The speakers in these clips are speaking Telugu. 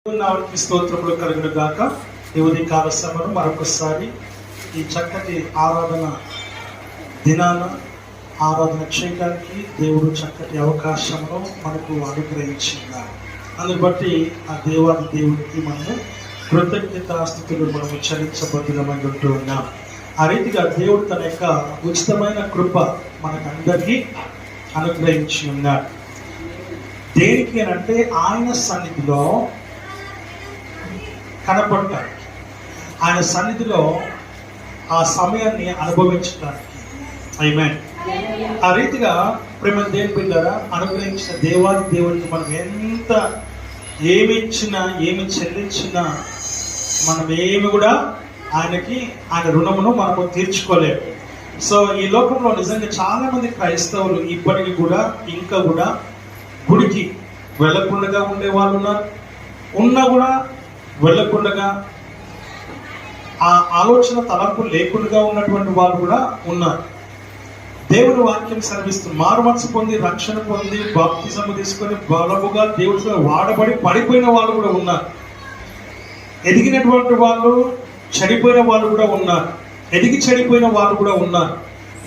నామమునకు స్తోత్రములు కలుగును గాక. ఈ ఉదయకాల సమయం మరొకసారి ఈ చక్కటి ఆరాధన దినాన ఆరాధన చేయడానికి దేవుడు చక్కటి అవకాశమును మనకు అనుగ్రహించినారు. అందుని బట్టి ఆ దేవుడికి మనము కృతజ్ఞతాస్తుతులు మనము చెల్లించబద్దులమై ఉంటూ ఉన్నాం. ఆ రీతిగా దేవుడు తన యొక్క ఉచితమైన కృప మనకందరికీ అనుగ్రహించి ఉన్నాడు. దేనికి అంటే ఆయన సన్నిధిలో కనపడటానికి, ఆయన సన్నిధిలో ఆ సమయాన్ని అనుభవించడానికి. ఆమేన్. ఆ రీతిగా ప్రేమ దేవుని బిడ్డలారా, అనుగ్రహించిన దేవునికి మనం ఎంత ఏమి ఇచ్చినా ఏమి చెల్లించినా మనం ఏమి కూడా ఆయన రుణమును మనము తీర్చుకోలేము. సో ఈ లోకంలో నిజంగా చాలా మంది క్రైస్తవులు ఇప్పటికీ కూడా ఇంకా కూడా గుడికి వెళ్ళకుండా ఉండే వాళ్ళు ఉన్నారు. ఉన్నా కూడా వెళ్ళకుండా ఆ ఆలోచన తలంపు లేకుండా ఉన్నటువంటి వాళ్ళు కూడా ఉన్నారు. దేవుని వాక్యం సెలవిస్తూ మారు మనసు పొంది రక్షణ పొంది బాప్తిజము తీసుకొని బలముగా దేవుడితో వాడబడి పడిపోయిన వాళ్ళు కూడా ఉన్నారు. ఎదిగినటువంటి వాళ్ళు, చెడిపోయిన వాళ్ళు కూడా ఉన్నారు. ఎదిగి చెడిపోయిన వాళ్ళు కూడా ఉన్నారు.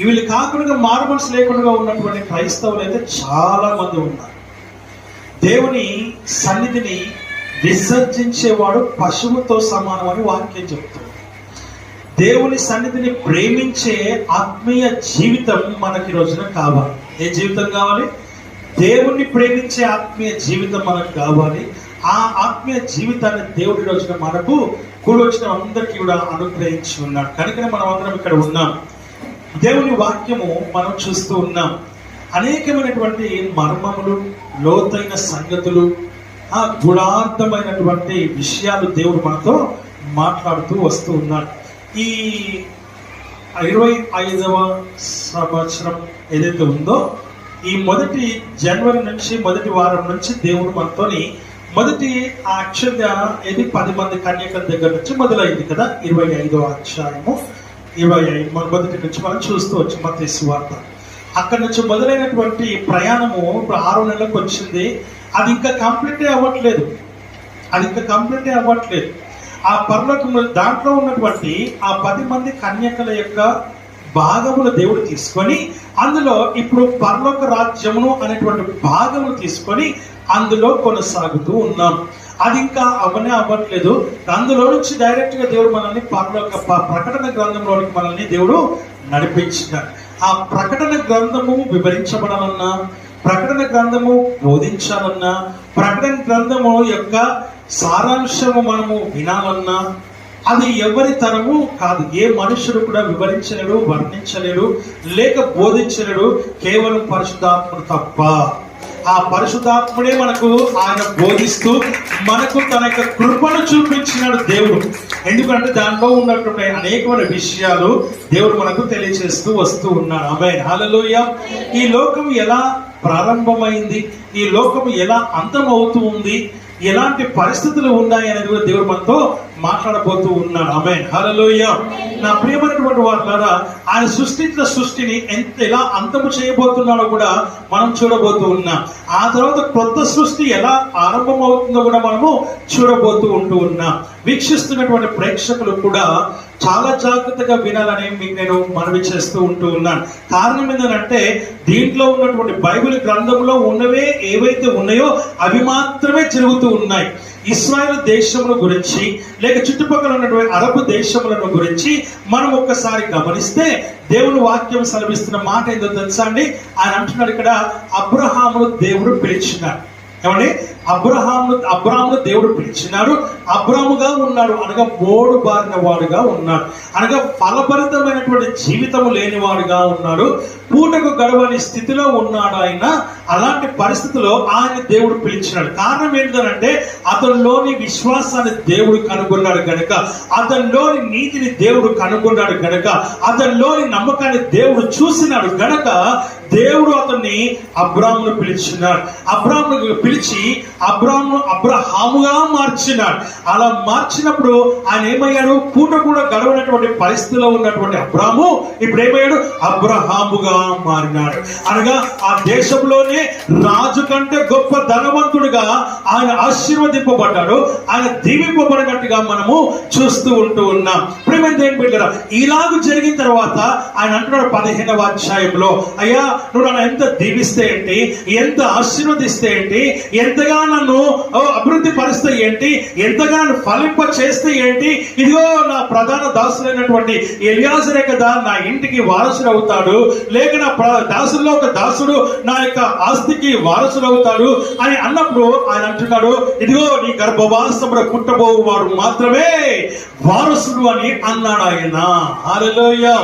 వీళ్ళు కాకుండా మారు మనసు లేకుండా ఉన్నటువంటి క్రైస్తవులు అయితే చాలా మంది ఉన్నారు. దేవుని సన్నిధిని విసర్జించేవాడు పశువుతో సమానమని వాక్యం చెప్తుంది. దేవుని సన్నిధిని ప్రేమించే ఆత్మీయ జీవితం మనకి రోజున కావాలి. ఏ జీవితం కావాలి? దేవుణ్ణి ప్రేమించే ఆత్మీయ జీవితం మనకు కావాలి. ఆ ఆత్మీయ జీవితాన్ని దేవుడి రోజున మనకు కూడి వచ్చిన అందరికీ కూడా అనుగ్రహించి ఉన్నాడు. కనుకనే మనం అందరం ఇక్కడ ఉన్నాం. దేవుని వాక్యము మనం చూస్తూ ఉన్నాం. అనేకమైనటువంటి మర్మములు, లోతైన సంగతులు, ఆ గుణార్థమైనటువంటి విషయాలు దేవుడు మనతో మాట్లాడుతూ వస్తూ ఉన్నాడు. ఈ 25వ సంవత్సరం ఏదైతే ఉందో, ఈ మొదటి జనవరి నుంచి, మొదటి వారం నుంచి దేవుడు మనతోని మొదటి యాక్చువల్గా 10 మంది కన్యకల దగ్గర నుంచి మొదలైంది కదా. 25వ అధ్యాయము 25 మొదటి నుంచి మనం చూస్తూ వచ్చి మత్తయి సువార్త. అక్కడి నుంచి మొదలైనటువంటి ప్రయాణము ఇప్పుడు 6 నెలలకు వచ్చింది. అది ఇంకా కంప్లీటే అవ్వట్లేదు. ఆ పరలోకము దాంట్లో ఉన్నటువంటి ఆ 10 మంది కన్యకల యొక్క భాగములు దేవుడు తీసుకొని అందులో ఇప్పుడు పరలోక రాజ్యమును అనేటువంటి భాగములు తీసుకొని అందులో కొనసాగుతూ ఉన్నాం. అది ఇంకా అవ్వట్లేదు. అందులో నుంచి డైరెక్ట్ గా దేవుడు మనల్ని పరలోక ప్రకటన గ్రంథంలోనికి మనల్ని దేవుడు నడిపించినాడు. ఆ ప్రకటన గ్రంథము వివరించబడాలన్నా, ప్రకటన గ్రంథము బోధించాలన్నా, ప్రకటన గ్రంథము యొక్క సారాంశము మనము వినాలన్నా అది ఎవరి తరము కాదు. ఏ మనుషుడు కూడా వివరించలేడు, వర్ణించలేడు, లేక బోధించలేడు, కేవలం పరిశుద్ధాత్ముడు తప్ప. ఆ పరిశుద్ధాత్ముడే మనకు ఆయన బోధిస్తూ మనకు తన యొక్క కృపను చూపించినాడు దేవుడు. ఎందుకంటే దాంట్లో ఉన్నటువంటి అనేకమైన విషయాలు దేవుడు మనకు తెలియజేస్తూ వస్తూ ఉన్నాడు. ఆమేన్. హల్లెలూయా. ఈ లోకం ఎలా ప్రారంభమైంది, ఈ లోకం ఎలా అంతమవుతూ ఉంది, ఎలాంటి పరిస్థితులు ఉన్నాయి అనేది కూడా దేవుడు మనతో మాట్లాడబోతూ ఉన్నాడు. ఆమేన్. హల్లెలూయా. నా ప్రియమైనటువంటి వారులారా, ఆయన సృష్టించిన సృష్టిని ఎలా అంతము చేయబోతున్నాడో కూడా మనం చూడబోతూ ఉన్నాం. ఆ తర్వాత కొత్త సృష్టి ఎలా ఆరంభం అవుతుందో కూడా మనము చూడబోతూ ఉన్నాం. వీక్షిస్తున్నటువంటి ప్రేక్షకులు కూడా చాలా జాగ్రత్తగా వినాలని మీకు నేను మనవి చేస్తూ ఉన్నాను. కారణం ఏంటంటే దీంట్లో ఉన్నటువంటి బైబిల్ గ్రంథంలో ఉన్నవే ఏవైతే ఉన్నాయో అవి మాత్రమే జరుగుతూ ఉన్నాయి. ఇశ్రాయేలు దేశముల గురించి లేక చుట్టుపక్కల ఉన్నటువంటి అరబ్ దేశములను గురించి మనం ఒక్కసారి గమనిస్తే దేవుని వాక్యం సెలవిస్తున్న మాట ఏందో తెలుసా అండి? ఆయన అంటున్నాడు ఇక్కడ, అబ్రహామును దేవుడు పిలిచినాడు. ఏమండి? అబ్రాహామును దేవుడు పిలిచినాడు. అబ్రాముగా ఉన్నాడు అనగా మోడు బారిన వాడుగా ఉన్నాడు, అనగా ఫలభరితమైనటువంటి జీవితము లేనివాడుగా ఉన్నాడు, పూటకు గడవని స్థితిలో ఉన్నాడు ఆయన. అలాంటి పరిస్థితిలో ఆయన దేవుడు పిలిచినాడు. కారణం ఏంటంటే అతనిలోని విశ్వాసాన్ని దేవుడు కనుగొన్నాడు గనక, అతనిలోని నీతిని దేవుడు కనుగొన్నాడు గనక, అతనిలోని నమ్మకాన్ని దేవుడు చూసినాడు గనక దేవుడు అతన్ని అబ్రామును పిలిచినాడు. అబ్రామును పిలిచి అబ్రహాముగా మార్చినాడు. అలా మార్చినప్పుడు ఆయన ఏమయ్యాడు? పూట కూడా గడవనటువంటి పరిస్థితిలో ఉన్నటువంటి అబ్రాము ఇప్పుడు ఏమయ్యాడు? అబ్రహాముగా మారినాడు. అనగా ఆ దేశంలోనే రాజు కంటే గొప్ప ధనవంతుడిగా ఆయన ఆశీర్వదింపబడ్డాడు. ఆయన దీవింపబడినట్టుగా మనము చూస్తూ ఉంటూ ఉన్నాం. ప్రేమ దేవుని బిడ్డలారా, ఇలాగ జరిగిన తర్వాత ఆయన అంటున్నాడు 15వ అధ్యాయంలో, అయ్యా నువ్వు నన్ను ఎంత దీవిస్తే ఏంటి, ఎంత ఆశీర్వదిస్తే ఏంటి, ఎంతగా నన్ను అభివృద్ధి పరిస్తే ఏంటి, ఎంతగా నన్ను ఫలింప చేస్తే ఏంటి, ఇదిగో నా ప్రధాన దాసులైనటువంటి ఎలియాజరే కదా నా ఇంటికి వారసుడు అవుతాడు, లేక నా దాసుల్లో ఒక దాసుడు నా యొక్క ఆస్తికి వారసుడు అవుతాడు అని అన్నప్పుడు ఆయన అంటున్నాడు, ఇదిగో నీ గర్భవాసములో పుట్టబోవు వాడు మాత్రమే వారసుడు అని అన్నాడు ఆయన. హల్లెలూయా.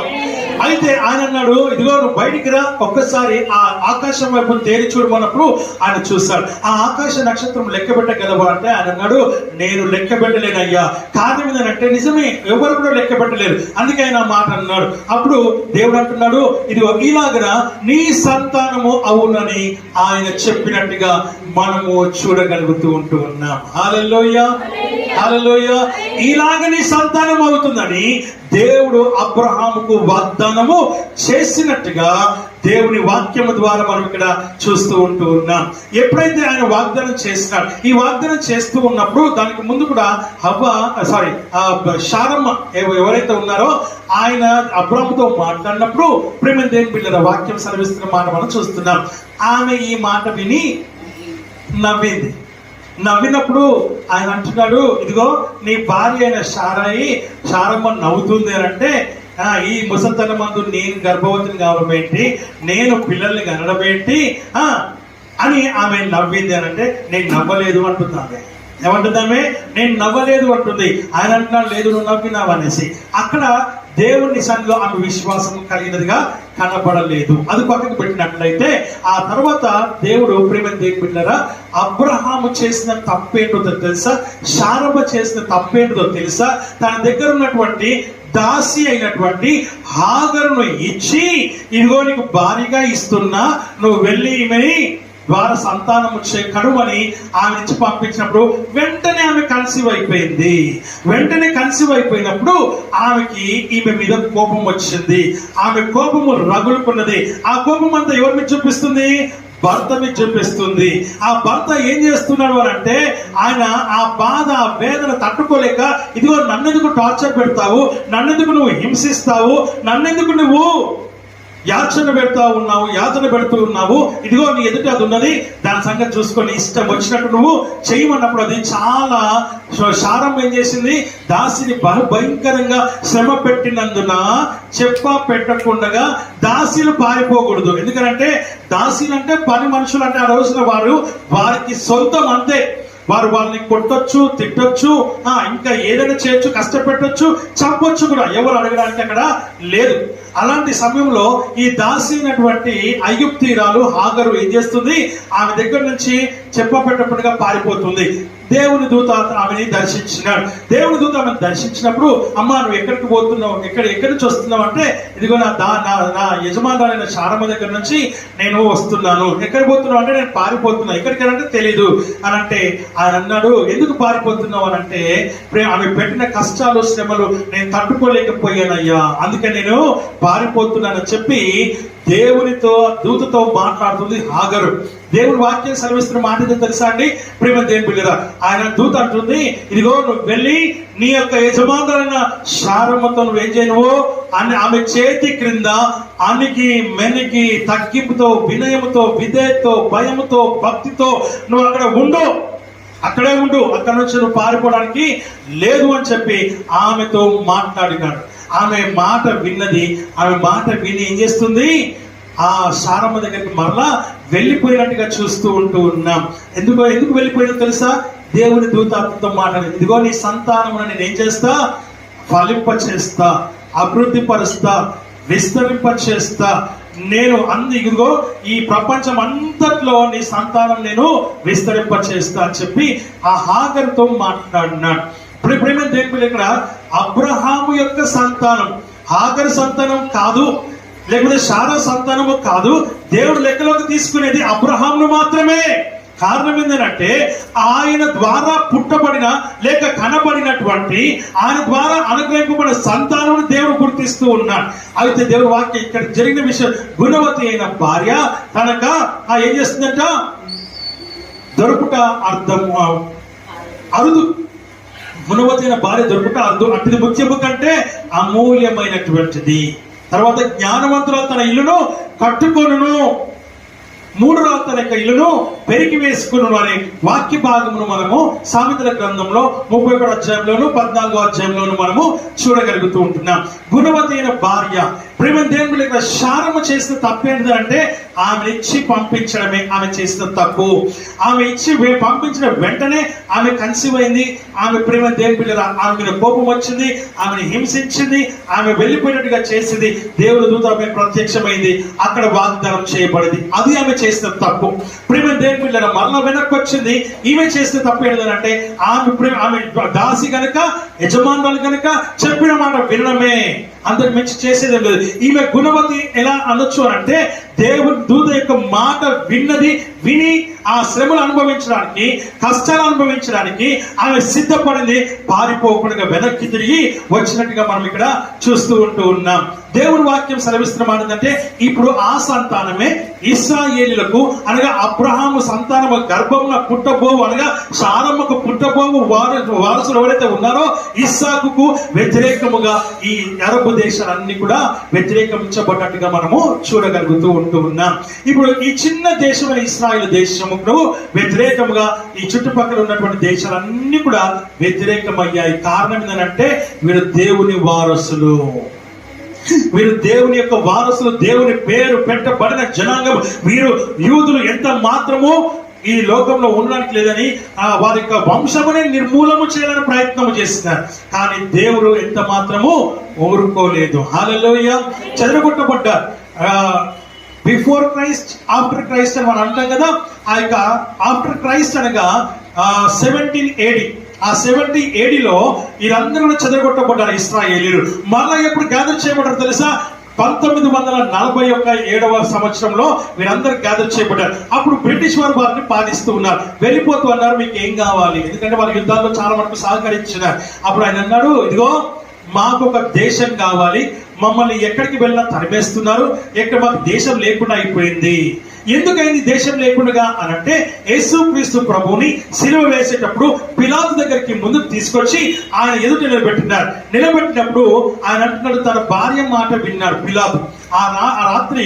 అయితే ఆయన అన్నాడు, ఇదిగో నువ్వు బయటికి రా, ఒక్కసారి ఆ ఆకాశం వైపు తేరి చూడమన్నప్పుడు ఆయన చూస్తాడు. ఆ ఆకాశ నక్షత్రం లెక్క పెట్టగలవా అంటే ఆయన అన్నాడు, నేను లెక్క పెట్టలేనయ్యా. కారణం ఏంటంటే నిజమే, ఎవరు కూడా లెక్క పెట్టలేరు. అందుకే ఆయన మాట అన్నాడు. అప్పుడు దేవుడు అంటున్నాడు, ఇదిగో ఇలాగన నీ సంతానము అవునని ఆయన చెప్పినట్టుగా మనము చూడగలుగుతూ ఉంటూ ఉన్నాం. హల్లెలూయా, హల్లెలూయా. ఇలాగ నీ సంతానం అవుతుందని దేవుడు అబ్రహాముకు వాగ్దానము చేసినట్టుగా దేవుని వాక్యము ద్వారా మనం ఇక్కడ చూస్తూ ఉంటూ ఉన్నాం. ఎప్పుడైతే ఆయన వాగ్దానం చేస్తున్నాడు, ఈ వాగ్దానం చేస్తూ ఉన్నప్పుడు దానికి ముందు కూడా శారమ్మ ఎవరైతే ఉన్నారో ఆయన అబ్రహాముతో మాట్లాడినప్పుడు ప్రేమ దేవుని బిడ్డల వాక్యం సెలవిస్తున్న మాట మనం చూస్తున్నాం. ఆమె ఈ మాట విని నవ్వింది. నవ్వినప్పుడు ఆయన అంటున్నాడు, ఇదిగో నీ భార్య అయిన శారమ్మ నవ్వుతుంది అని అంటే, ఈ ముసలితనం మందు నేను గర్భవతిని కావడం ఏంటి, నేను పిల్లల్ని కనడం ఏంటి అని ఆమె నవ్వింది అని అంటే, నేను నవ్వలేదు అంటుంది ఆమె. ఏమంటుందామే? నేను నవ్వలేదు అంటుంది. ఆయన అంటున్నాడు, లేదు నువ్వు నవ్వినావు అనేసి. అక్కడ దేవుని సన్నిధిలో ఆమె విశ్వాసం కలిగినదిగా కనబడలేదు. అది పక్కకు పెట్టినట్లయితే ఆ తర్వాత దేవుడు ప్రేమ దేవుని బిడ్డలారా, అబ్రహాము చేసిన తప్పేంటో తెలుసా, శారమ్మ చేసిన తప్పేంటో తెలుసా? తన దగ్గర ఉన్నటువంటి దాసి అయినటువంటి హాగరును ఇచ్చి, ఇదిగో నీకు భారీగా ఇస్తున్నా, నువ్వు వెళ్ళి ఈమెని ద్వారా సంతానం వచ్చే కడుమని ఆమె నుంచి పంపించినప్పుడు వెంటనే ఆమె కన్సీవ్ అయిపోయింది. వెంటనే కన్సీవ్ అయిపోయినప్పుడు ఆమెకి ఈమె మీద కోపం వచ్చింది. ఆమె కోపము రగులుకున్నది. ఆ కోపం అంతా ఎవరి మీద చూపిస్తుంది? భర్త మీద చూపిస్తుంది. ఆ భర్త ఏం చేస్తున్నాడు అని అంటే, ఆయన ఆ బాధ ఆ వేదన తట్టుకోలేక, ఇదిగో నన్నెందుకు టార్చర్ పెడతావు, నన్నెందుకు నువ్వు హింసిస్తావు, నన్నెందుకు నువ్వు యాచన పెడతా ఉన్నావు, యాతన పెడుతూ ఉన్నావు, ఇదిగో నీ ఎదుట అది ఉన్నది, దాని సంగతి చూసుకొని ఇష్టం వచ్చినట్టు నువ్వు చేయమన్నప్పుడు అది చాలా శారమ్మ ఏం చేసింది? దాసిని భయంకరంగా శ్రమ పెట్టినందున పెట్టకుండా దాసీలు పారిపోకూడదు. ఎందుకంటే దాసీలు అంటే పని మనుషులు అంటే ఆ రోజున వారికి సొంతం అంతే. వారు వాళ్ళని కొట్టొచ్చు, తిట్టొచ్చు, ఇంకా ఏదైనా చేయొచ్చు, కష్టపెట్టొచ్చు, చంపొచ్చు కూడా. ఎవరు అడగడానికి అక్కడ లేదు. అలాంటి సమయంలో ఈ దాసి అయినటువంటి ఐగుప్తీయురాలు హాగరు ఏం చేస్తుంది? ఆమె దగ్గర నుంచి చెప్పపెట్టకుండా పారిపోతుంది. దేవుని దూత ఆమెని దర్శించినాడు. దేవుని దూత ఆమెను దర్శించినప్పుడు, అమ్మా నువ్వు ఎక్కడికి పోతున్నావు, ఎక్కడి నుంచి వస్తున్నావు అంటే, ఇదిగో నా యజమానులైన శారమ్మ దగ్గర నుంచి నేను వస్తున్నాను. ఎక్కడికి పోతున్నావు అంటే, నేను పారిపోతున్నా. ఎక్కడికంటే తెలీదు అని అంటే, ఆయన అన్నాడు, ఎందుకు పారిపోతున్నావు అని అంటే, ఆమె పెట్టిన కష్టాలు శ్రమలు నేను తట్టుకోలేకపోయానయ్యా, అందుకే నేను పారిపోతున్నానని చెప్పి దేవునితో దూతతో మాట్లాడుతుంది హాగరు. దేవుని వాక్యం సెలవిస్తున్న మాట ఏదో తెలుసా అండి ప్రేమ దేవుని బిడ్డలారా? ఆయన దూత అంటుంది, ఇదిగో నువ్వు వెళ్ళి నీ యొక్క యజమానులైన శారమ్మతో నువ్వేం చేయనువో అని ఆమె చేతి క్రింద అణిగి మెనిగి తగ్గింపుతో, వినయముతో, విధేయతతో, భయముతో, భక్తితో నువ్వు అక్కడే ఉండు, అక్కడ నుంచి నువ్వు పారిపోవడానికి లేదు అని చెప్పి ఆమెతో మాట్లాడినాడు. ఆమె మాట విన్నది. ఆమె మాట విని ఏం చేస్తుంది? ఆ శారమ్మ దగ్గరికి మరలా వెళ్ళిపోయినట్టుగా చూస్తూ ఉంటూ ఉన్నాం. ఎందుకు వెళ్ళిపోయిందో తెలుసా? దేవుని దూతతో మాట్లాడి, ఇదిగో నీ సంతానమును నేను ఏం చేస్తా? ఫలింప చేస్తా, అభివృద్ధి పరుస్తా, విస్తరింప చేస్తా. నేను ఇదిగో ఈ ప్రపంచం అంతట్లో నీ సంతానం నేను విస్తరింప చేస్తా అని చెప్పి ఆ హాగరుతో మాట్లాడినాడు. ప్రేమ దేవుని ఇక్కడ అబ్రహాము యొక్క సంతానం హాగరు సంతానం కాదు, లేకపోతే శారా సంతానము కాదు. దేవుడు లెక్కలోకి తీసుకునేది అబ్రహామును మాత్రమే. కారణం ఏంటంటే ఆయన ద్వారా పుట్టబడిన లేక కనబడినటువంటి ఆయన ద్వారా అనుగ్రహింపబడిన సంతానం దేవుడు గుర్తిస్తూ ఉన్నాడు. అయితే దేవుడు వాక్యం ఇక్కడ జరిగిన విషయం, గుణవతి అయిన భార్య కనుక ఏం చేస్తుందంట, దొరుకుట అరుదు. గుణవతి అయిన భార్య దొరుకుట అరుదు అంటే ముఖ్యము కంటే అమూల్యమైనటువంటిది. తర్వాత జ్ఞానవంతులు తన ఇల్లును కట్టుకొనును, మూఢులు తన యొక్క ఇల్లును పెరిగి వేసుకును అనే వాక్య భాగమును మనము సామెతల గ్రంథంలో 31 అధ్యాయంలోను 14 అధ్యాయంలోను మనము చూడగలుగుతూ ఉంటున్నాం. గుణవతి అయిన భార్య ప్రేమ దేవుని యొక్క శారము చేసిన తప్పేంటి అంటే ఆమె ఇచ్చి పంపించడమే ఆమె చేసిన తప్పు. ఆమె ఇచ్చి పంపించిన వెంటనే ఆమె కన్సీవ్ అయింది. ఆమె ప్రేమ దేవుని బిడ్డ ఆమె మీద కోపం వచ్చింది, ఆమెను హింసించింది, ఆమె వెళ్ళిపోయినట్టుగా చేసింది. దేవుని దూత ఆమె ప్రత్యక్షమైంది, అక్కడ వాగ్దానం చేయబడింది. అది ఆమె చేసిన తప్పు. ప్రేమ దేవుని బిడ్డ మరలా వెనక్కి వచ్చింది. ఈమె చేసిన తప్పు ఏంటంటే ఆమె దాసి గనక యజమానురాలు గనక చెప్పిన మాట వినడమే, అందరికి మించి చేసేది లేదు. ఈమె గుణవతి ఎలా అనొచ్చు అంటే దేవుని దూత యొక్క మాట విని ఆ శ్రమలు అనుభవించడానికి, కష్టాలు అనుభవించడానికి ఆమె సిద్ధపడింది. పారిపోకుండా వెనక్కి తిరిగి వచ్చినట్టుగా మనం ఇక్కడ చూస్తూ ఉన్నాం. దేవుని వాక్యం సెలవిస్తున్న ఏంటంటే ఇప్పుడు ఆ సంతానమే ఇశ్రాయేలీయులకు అనగా అబ్రహాము సంతానము గర్భమున పుట్టబోవు అనగా సారమ్మకు పుట్టబోవు వారసులు ఎవరైతే ఉన్నారో ఇస్సాకుకు వ్యతిరేకముగా ఈ అరబు దేశాలన్నీ కూడా వ్యతిరేకించబడ్డట్టుగా మనము చూడగలుగుతూ ఉన్నాం. ఇప్పుడు ఈ చిన్న దేశమైన ఇశ్రాయేలు దేశముకు వ్యతిరేకముగా ఈ చుట్టుపక్కల ఉన్నటువంటి దేశాలన్నీ కూడా వ్యతిరేకమయ్యాయి. కారణం ఏంటంటే వీరు దేవుని వారసులు, వీరు దేవుని యొక్క వారసులు, దేవుని పేరు పెట్టబడిన జనాంగం. వీరు యూదులు ఎంత మాత్రము ఈ లోకంలో ఉండడానికి లేదని వారి యొక్క వంశమునే నిర్మూలము చేయాలని ప్రయత్నం చేస్తున్నారు. కానీ దేవుడు ఎంత మాత్రము ఊరుకోలేదు. హల్లెలూయా. చెదరగొట్టబడ్డారు. బిఫోర్ క్రైస్ట్, ఆఫ్టర్ క్రైస్ట్ అని మనం అంటాం కదా. ఆ యొక్క ఆఫ్టర్ క్రైస్ట్ అనగా 17 AD. ఆ 70 AD వీరందరూ చెదరగొట్టబడ్డారు ఇశ్రాయేలీయులు. మళ్ళీ ఎప్పుడు గ్యాదర్ చేయబడ్డారు తెలుసా? 1947వ సంవత్సరంలో వీరందరూ గ్యాదర్ చేయబడ్డారు. అప్పుడు బ్రిటిష్ వారు వారిని పాలిస్తూ ఉన్నారు. వెళ్ళిపోతూ అన్నారు, మీకు ఏం కావాలి? ఎందుకంటే వారి యుద్ధాల్లో చాలా మటుకు సహకరించినారు. అప్పుడు ఆయన అన్నాడు, ఇదిగో మాకు ఒక దేశం కావాలి, మమ్మల్ని ఎక్కడికి వెళ్ళినా తరిమేస్తున్నారు, ఎక్కడ మాకు దేశం లేకుండా అయిపోయింది. ఎందుకైంది దేశం లేకుండా అనంటే యేసుక్రీస్తు ప్రభువుని సిలువ వేసేటప్పుడు పిలాతు దగ్గరికి ముందుకు తీసుకొచ్చి ఆయన ఎదుట నిలబెట్టినప్పుడు ఆయన అంటున్నాడు, తన భార్య మాట విన్నాడు పిలాతు. ఆ రాత్రి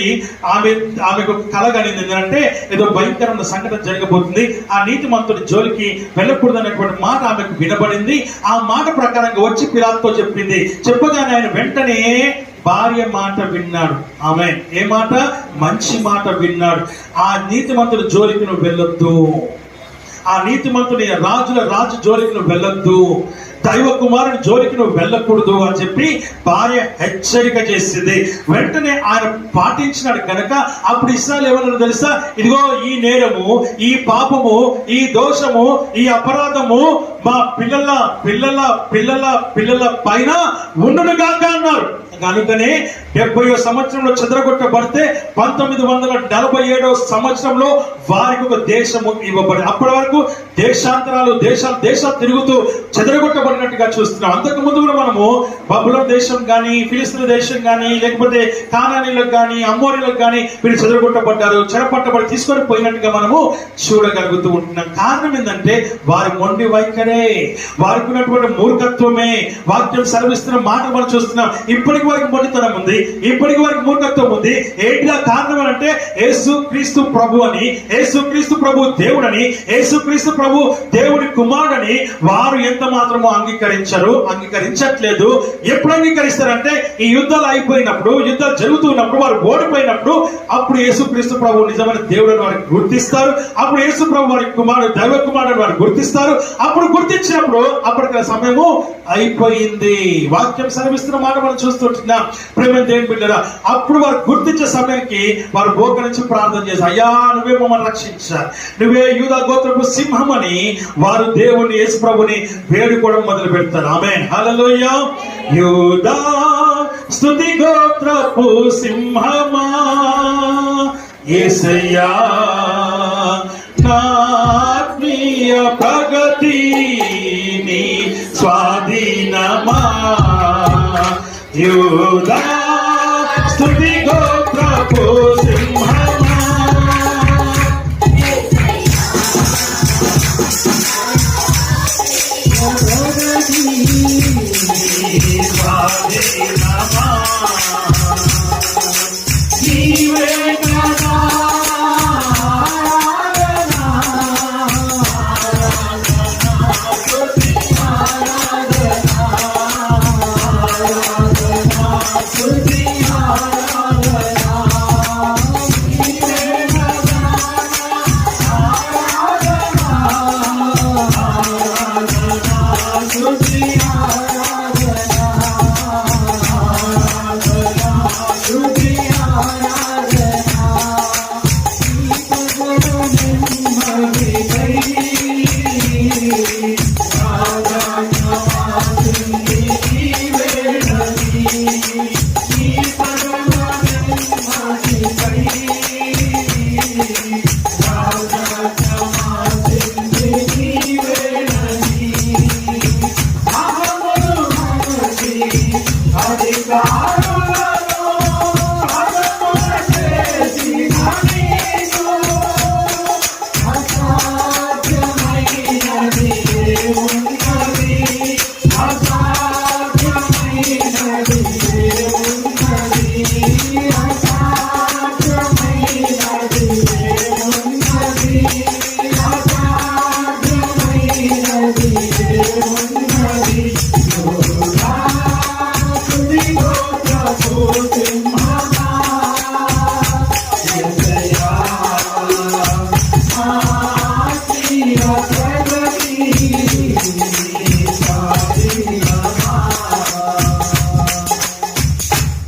ఆమెకు కలగలిగింది ఏంటంటే ఏదో భయంకరమైన సంఘటన జరగబోతుంది, ఆ నీతిమంతుడి జోలికి వెళ్ళకూడదు అనేటువంటి మాట ఆమెకు వినబడింది. ఆ మాట ప్రకారంగా వచ్చి పిలాతుతో చెప్పింది. చెప్పగానే ఆయన వెంటనే భార్య మాట విన్నాడు. ఆమె ఏ మాట? మంచి మాట విన్నాడు. ఆ నీతిమంతుడి జోలికి నువ్వు వెళ్ళొద్దు, ఆ నీతిమంతుని రాజు జోలికి నువ్వు వెళ్ళొద్దు, దైవ కుమారుని జోలికి నువ్వు వెళ్ళకూడదు అని చెప్పి భార్య హెచ్చరిక చేసింది. వెంటనే ఆయన పాటించినాడు కనుక అప్పుడు ఇశ్రాయేలు ఏమన్నారు తెలుసా? ఇదిగో ఈ నేరము, ఈ పాపము, ఈ దోషము, ఈ అపరాధము మా పిల్లల పైన ఉండును గాక అన్నారు. కనుకనే 70వ సంవత్సరంలో చెదరగొట్టబడితే 1947వ సంవత్సరంలో వారికి ఒక దేశము ఇవ్వబడింది. అప్పటి వరకు దేశాలు తిరుగుతూ చెదరగొట్టబడినట్టుగా చూస్తున్నాం. అంతకు ముందు కూడా మనము బబులోన్ దేశం కానీ, ఫిలిస్తీన్ దేశం కానీ, లేకపోతే కానానీలకు కానీ, అమ్మోరీలకు కానీ వీరు చెదరగొట్టబడ్డారు, చెరపట్టబడి తీసుకొని పోయినట్టుగా మనము చూడగలుగుతూ ఉంటున్నాం. కారణం ఏంటంటే వారి మొండి వైఖరే, వారికి ఉన్నటువంటి మూర్ఖత్వమే. వాక్యం సెలవిస్తున్న మాట మనం చూస్తున్నాం. ఇప్పటికి వారికి మొండితనం ఉంది, ఇప్పటికి వారికి మూర్ఖత్వం ఉంది. ఏంటిగా కారణం అంటే యేసుక్రీస్తు ప్రభు అని, యేసుక్రీస్తు ప్రభు దేవుడని, యేసుక్రీస్తు ప్రభు దేవుడి కుమారుడని వారు ఎంత మాత్రమో అంగీకరించట్లేదు. ఎప్పుడు అంగీకరిస్తారంటే ఈ యుద్ధాలు అయిపోయినప్పుడు, యుద్ధాలు జరుగుతున్నప్పుడు, వారు ఓడిపోయినప్పుడు అప్పుడు యేసుక్రీస్తు ప్రభు నిజమైన దేవుడని వారికి గుర్తిస్తారు. అప్పుడు యేసు ప్రభు వారి కుమారుడు, దైవ కుమారుడు వారు గుర్తిస్తారు. అప్పుడు గుర్తించినప్పుడు అప్పటికి సమయము అయిపోయింది. వాక్యం సెలవిస్తున్న మాట మనం చూస్తుంటున్నాం. ప్రేమ దేవుని బిడ్డలారా, అప్పుడు వారు గుర్తించే సమయానికి వారు బోక నుంచి ప్రార్థన చేశారు, అయ్యా నువ్వే మమ్మల్ని రక్షించారు, నువ్వే యూదా గోత్రపు సింహం అని వారు దేవుని యేసు ప్రభుని వేడుకోవడం మొదలు పెడతారు. ఆమేన్, హల్లెలూయా. యూదా స్తుతి గోత్రపు సింహమా యేసయ్యా ఆత్మీయ ప్రగతి నీ స్వాధీనమా యూదా స్తుతి గోత్రపు సింహమా స్వాధీనమా నీవే కదా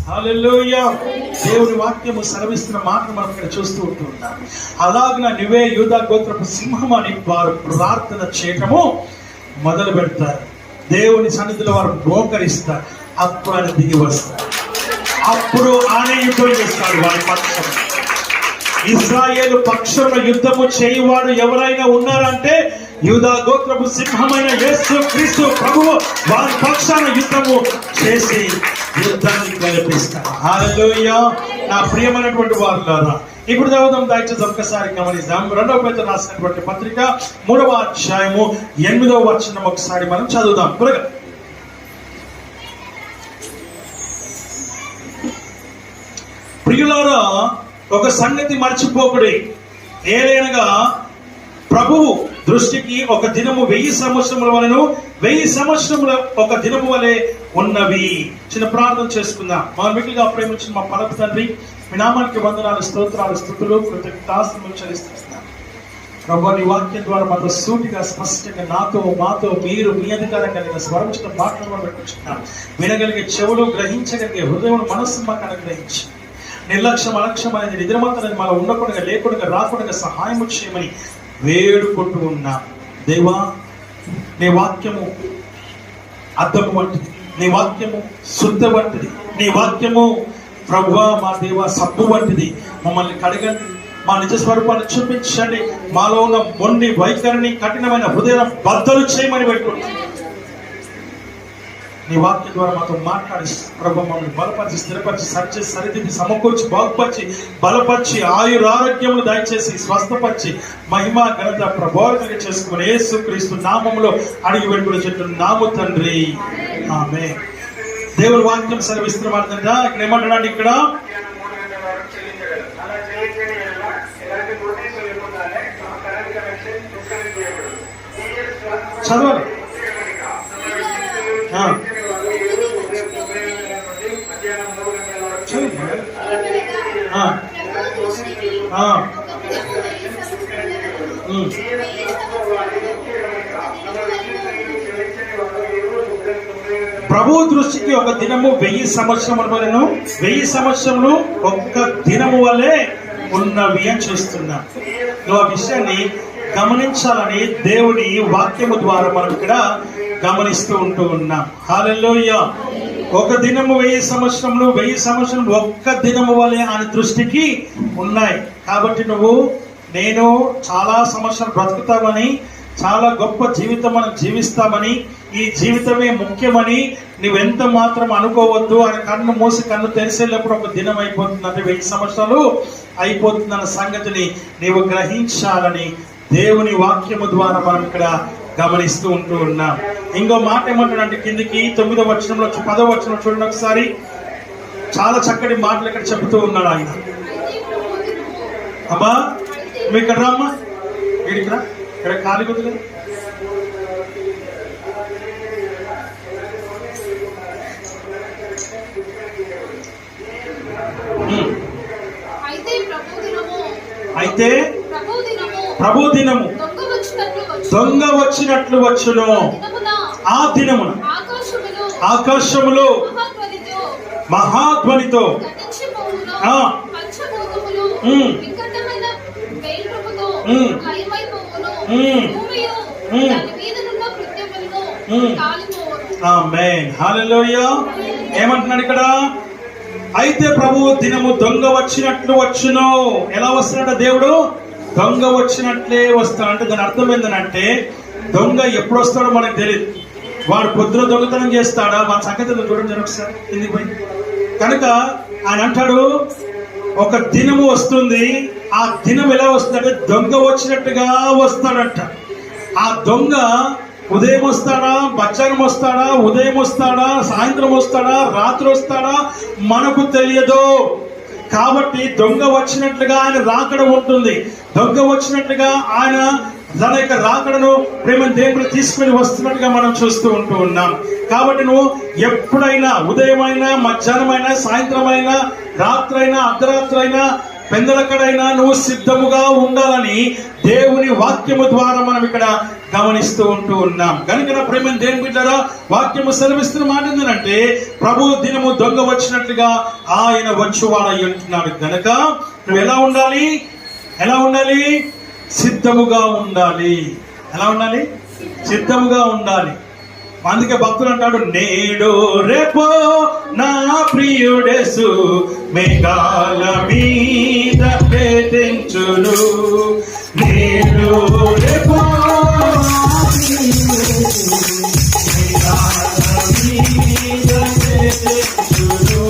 హల్లెలూయా. దేవుని వాక్యము సెలవిస్తున్న మాటను మనం ఇక్కడ చూస్తూ ఉంటున్నాం. అలాగన నువ్వే యూదా గోత్రపు సింహం అని వారు ప్రార్థన చేయటము మొదలు పెడతారు. దేవుని సన్నిధిలో వారు మోకరిస్తారు. అప్పుడు ఆయన దిగి వస్తారు. అప్పుడు ఆయన యుద్ధం చేస్తాడు వారి పక్షం. ఇశ్రాయేలు పక్షంలో యుద్ధము చేయవాడు ఎవరైనా ఉన్నారంటే యూదా గోత్రపు సింహమైన యేసు క్రీస్తు ప్రభువు వారి పక్షాన యుద్ధము చేసి యుద్ధాన్ని గెలిపిస్తారు. హల్లెలూయా. నా ప్రియమైనటువంటి వారులారా, ఇప్పుడు చదువుదాం. దయచేసి ఒక్కసారి గమనిద్దాం. 2వ పేతురు రాసినటువంటి పత్రిక 3వ అధ్యాయము 8వ వచనం ఒకసారి మనం చదువుదాం. త్వరగా. ప్రియులారా, ఒక సంగతి మర్చిపోకుడి. ఏలైనగా ప్రభువు దృష్టికి ఒక దినము 1000 సంవత్సరముల వలెను 1000 సంవత్సరముల ఒక దినము వలె ఉన్నవి. చిన్న ప్రార్థన చేసుకుందాం. మా మిగిలిగా ప్రేమించిన మా పరమ తండ్రి, మీ నామానికి వందనాలు, స్తోత్రాలు, స్తుతులు, కృతజ్ఞతాస్తుతులు చెల్లిస్తున్నాం. ప్రభువా, నీ వాక్యం ద్వారా మాతో సూటిగా స్పష్టంగా నాతో మాతో మీరు మీ అధికారం కలిగిన స్వరంచిన మాటలు పెట్టుకుంటున్నాం. వినగలిగే చెవులు, గ్రహించగలిగే హృదయం, మనస్సు మాకు అనుగ్రహించి నిర్లక్ష్యం అలక్ష్యం అనేది నిద్రమంతరం మాలో ఉండకుండా లేకుండా రాకుండా సహాయం చేయమని వేడుకుంటూ ఉన్నాం. దేవా, నీ వాక్యము అద్దము వంటిది, నీ వాక్యము శుద్ధ వంటిది, నీ వాక్యము ప్రభువా మా దేవా సబ్బు వంటిది. మమ్మల్ని కడగండి, మా నిజ స్వరూపాన్ని చూపించండి. మాలో ఉన్న మొండి వైఖరిని, కఠినమైన హృదయం బద్దలు చేయమని పెట్టుకుంటున్నాం. నీ వాక్యం ద్వారా మాతో మాట్లాడి ప్రభు మమ్మల్ని బలపరిచి, స్థిరపరిచి, సరిచేసి, సరిదిద్ది, సమకూర్చి, బాగుపరిచి, బలపరిచి, ఆయురారోగ్యములు దయచేసి, స్వస్థపరిచి, మహిమ ఘనత ప్రభావితంగా చేసుకుని యేసు క్రీస్తు నామములో అడిగి పెట్టుకుని చెప్తున్నాము తండ్రి, ఆమేన్. దేవుని వాక్యం సెలవిస్తున్నమాట. ఇక్కడ ఏమంటున్నాడు? ఇక్కడ చదవాలి. ప్రభు దృష్టికి ఒక దినము 1000 సంవత్సరముల వలెను 1000 సంవత్సరములు ఒక్క దినము వలె ఉన్నవి అని చూస్తున్నాం. నువ్వు ఆ విషయాన్ని గమనించాలని దేవుని వాక్యము ద్వారా మనం ఇక్కడ గమనిస్తూ ఉంటూ ఉన్నాం. హల్లెలూయా. ఒక దినము 1000 సంవత్సరములు 1000 సంవత్సరములు ఒక్క దినము వలె ఆయన దృష్టికి ఉన్నాయి. కాబట్టి నువ్వు నేను చాలా సంవత్సరాలు బ్రతుకుతామని, చాలా గొప్ప జీవితం మనం జీవిస్తామని, ఈ జీవితమే ముఖ్యమని నువ్వెంత మాత్రం అనుకోవద్దు. అని కన్ను మూసి కన్ను తెరిసేటప్పుడు ఒక దినం అయిపోతుంది, అంటే 1000 సంవత్సరాలు అయిపోతుందన్న సంగతిని నీవు గ్రహించాలని దేవుని వాక్యము ద్వారా మనం ఇక్కడ గమనిస్తూ ఉంటూ ఉన్నాం. ఇంకో మాట ఏమంటాడంటే కిందికి 9వ వచనంలో 10వ వచనంలో చూడండి ఒకసారి. చాలా చక్కటి మాటలు ఇక్కడ చెబుతూ ఉన్నాడు ఆయన. అబ్బా నువ్వు ఇక్కడ రామ్మా, ఇక్కడికి రా, ఇక్కడ ఖాళీ కుదరదు. అయితే ప్రభు దినము దొంగ వచ్చినట్లు వచ్చును. ఆ దినమున ఆకాశములో మహాధ్వనితో ఆమేన్, హల్లెలూయా. ఏమంటున్నాడు ఇక్కడ? అయితే ప్రభు దినము దొంగ వచ్చినట్లు వచ్చును. ఎలా వస్తున్నాడు దేవుడు? దొంగ వచ్చినట్లే వస్తాడు. అంటే దాని అర్థం ఏంటంటే దొంగ ఎప్పుడు వస్తాడో మనకు తెలియదు. వాడు పొద్దున దొంగతనం చేస్తాడా, మన సంగతి చూడండి ఒకసారి కిందికి పోయి. కనుక ఆయన అంటాడు ఒక దినము వస్తుంది. ఆ దినం ఎలా వస్తుందంటే దొంగ వచ్చినట్టుగా వస్తాడంట. ఆ దొంగ ఉదయం వస్తాడా, మధ్యాహ్నం వస్తాడా, ఉదయం వస్తాడా, సాయంత్రం వస్తాడా, రాత్రి వస్తాడా మనకు తెలియదు. కాబట్టి దొంగ వచ్చినట్లుగా ఆయన రాకడ ఉంటుంది. దొంగ వచ్చినట్లుగా ఆయన తన యొక్క రాకడను ప్రేమ దేవుడు తీసుకుని వస్తున్నట్టుగా మనం చూస్తూ ఉంటూ ఉన్నాం. కాబట్టి నువ్వు ఎప్పుడైనా ఉదయమైనా, మధ్యాహ్నమైనా, సాయంత్రం అయినా, రాత్రి అయినా, అర్ధరాత్రి అయినా, పెందలకడైనా నువ్వు సిద్ధముగా ఉండాలని దేవుని వాక్యము ద్వారా మనం ఇక్కడ గమనిస్తూ ఉంటూ ఉన్నాం. కనుక ప్రేమ దేవుని బిడ్డలారా, వాక్యము సెలవిస్తున్న మాట ఏంటంటే ప్రభు దినము దొంగ వచ్చినట్లుగా ఆయన వచ్చువాడై ఉంటున్నాడు. కనుక నువ్వు ఎలా ఉండాలి? ఎలా ఉండాలి? సిద్ధముగా ఉండాలి. ఎలా ఉండాలి? సిద్ధముగా ఉండాలి. అందుకే భక్తులు అంటాడు, నేడు రేపో నా ప్రియుడేసు మేఘాల మీద పెంచును. నేడు రేపో మేఘాల మీద పెంచును.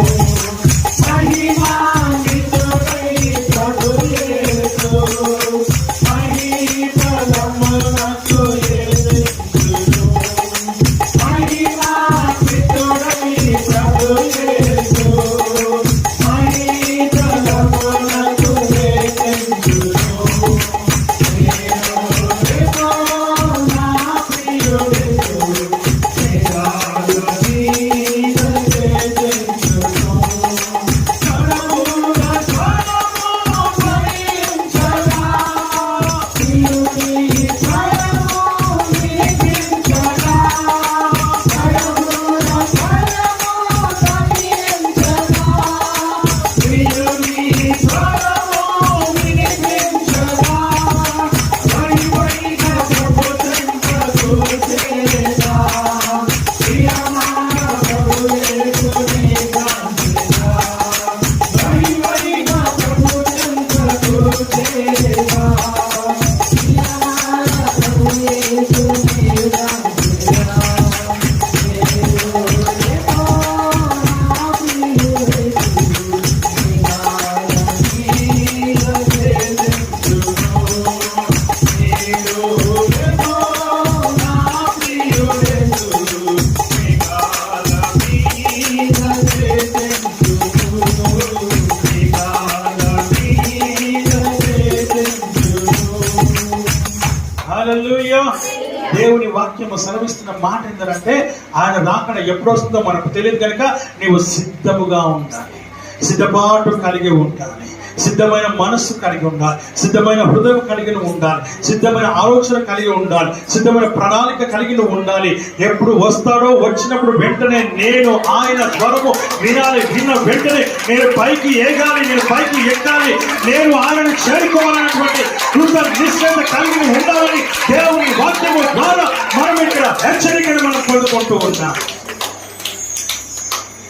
దేవుని వాక్యము సెలవిస్తున్న మాట ఏంటంటే ఆయన రాకడ ఎప్పుడు వస్తుందో మనకు తెలియదు. కనుక నీవు సిద్ధముగా ఉండాలి, సిద్ధపాటు కలిగి ఉండాలి, సిద్ధమైన మనస్సు కలిగి ఉండాలి, సిద్ధమైన హృదయం కలిగి ఉండాలి, సిద్ధమైన ఆలోచన కలిగి ఉండాలి, సిద్ధమైన ప్రణాళిక కలిగి ఉండాలి. ఎప్పుడు వస్తాడో వచ్చినప్పుడు వెంటనే నేను ఆయన స్వరము వినాలి, విన్న వెంటనే నేను పైకి ఎగాలి, నేను పైకి ఎక్కాలి, నేను ఆయనను చేరుకోవాలన్నటువంటి కృత నిశ్చయత కలిగి ఉండాలని దేవుని వాక్యము ద్వారా మనం ఇక్కడ హెచ్చరికను మనం పొందుకుంటూ ఉన్నాం.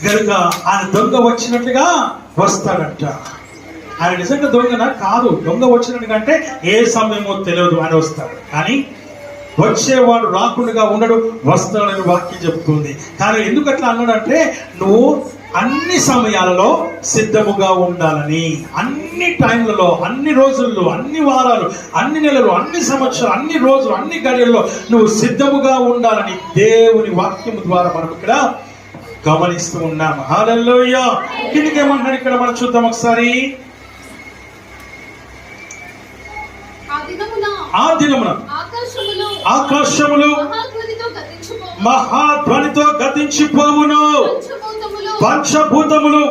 కనుక ఆయన దొంగ వచ్చినట్టుగా వస్తాడంట. ఆయన నిజంగా దొంగనా? కాదు. దొంగ వచ్చినట్టుకంటే ఏ సమయమో తెలియదు అని వస్తాడు, కానీ వచ్చేవాడు రాకుండా ఉండడు, వస్తాడని వాక్యం చెప్తుంది. కానీ ఎందుకు అట్లా అన్నాడంటే, నువ్వు అన్ని సమయాలలో సిద్ధముగా ఉండాలని. అన్ని టైంలలో, అన్ని రోజుల్లో, అన్ని వారాలు, అన్ని నెలలు, అన్ని సంవత్సరాలు, అన్ని రోజులు, అన్ని గడియల్లో నువ్వు సిద్ధముగా ఉండాలని దేవుని వాక్యము ద్వారా మనం ఇక్కడ గమనిస్తూ ఉన్నాం. హల్లెలూయా. కిందకి ఏమంటున్నాడు ఇక్కడ మనం చూద్దాం ఒకసారి. ఆ దినమున ఆకాశములు మహాధ్వనితో గతించిపోవును, పంచభూతములు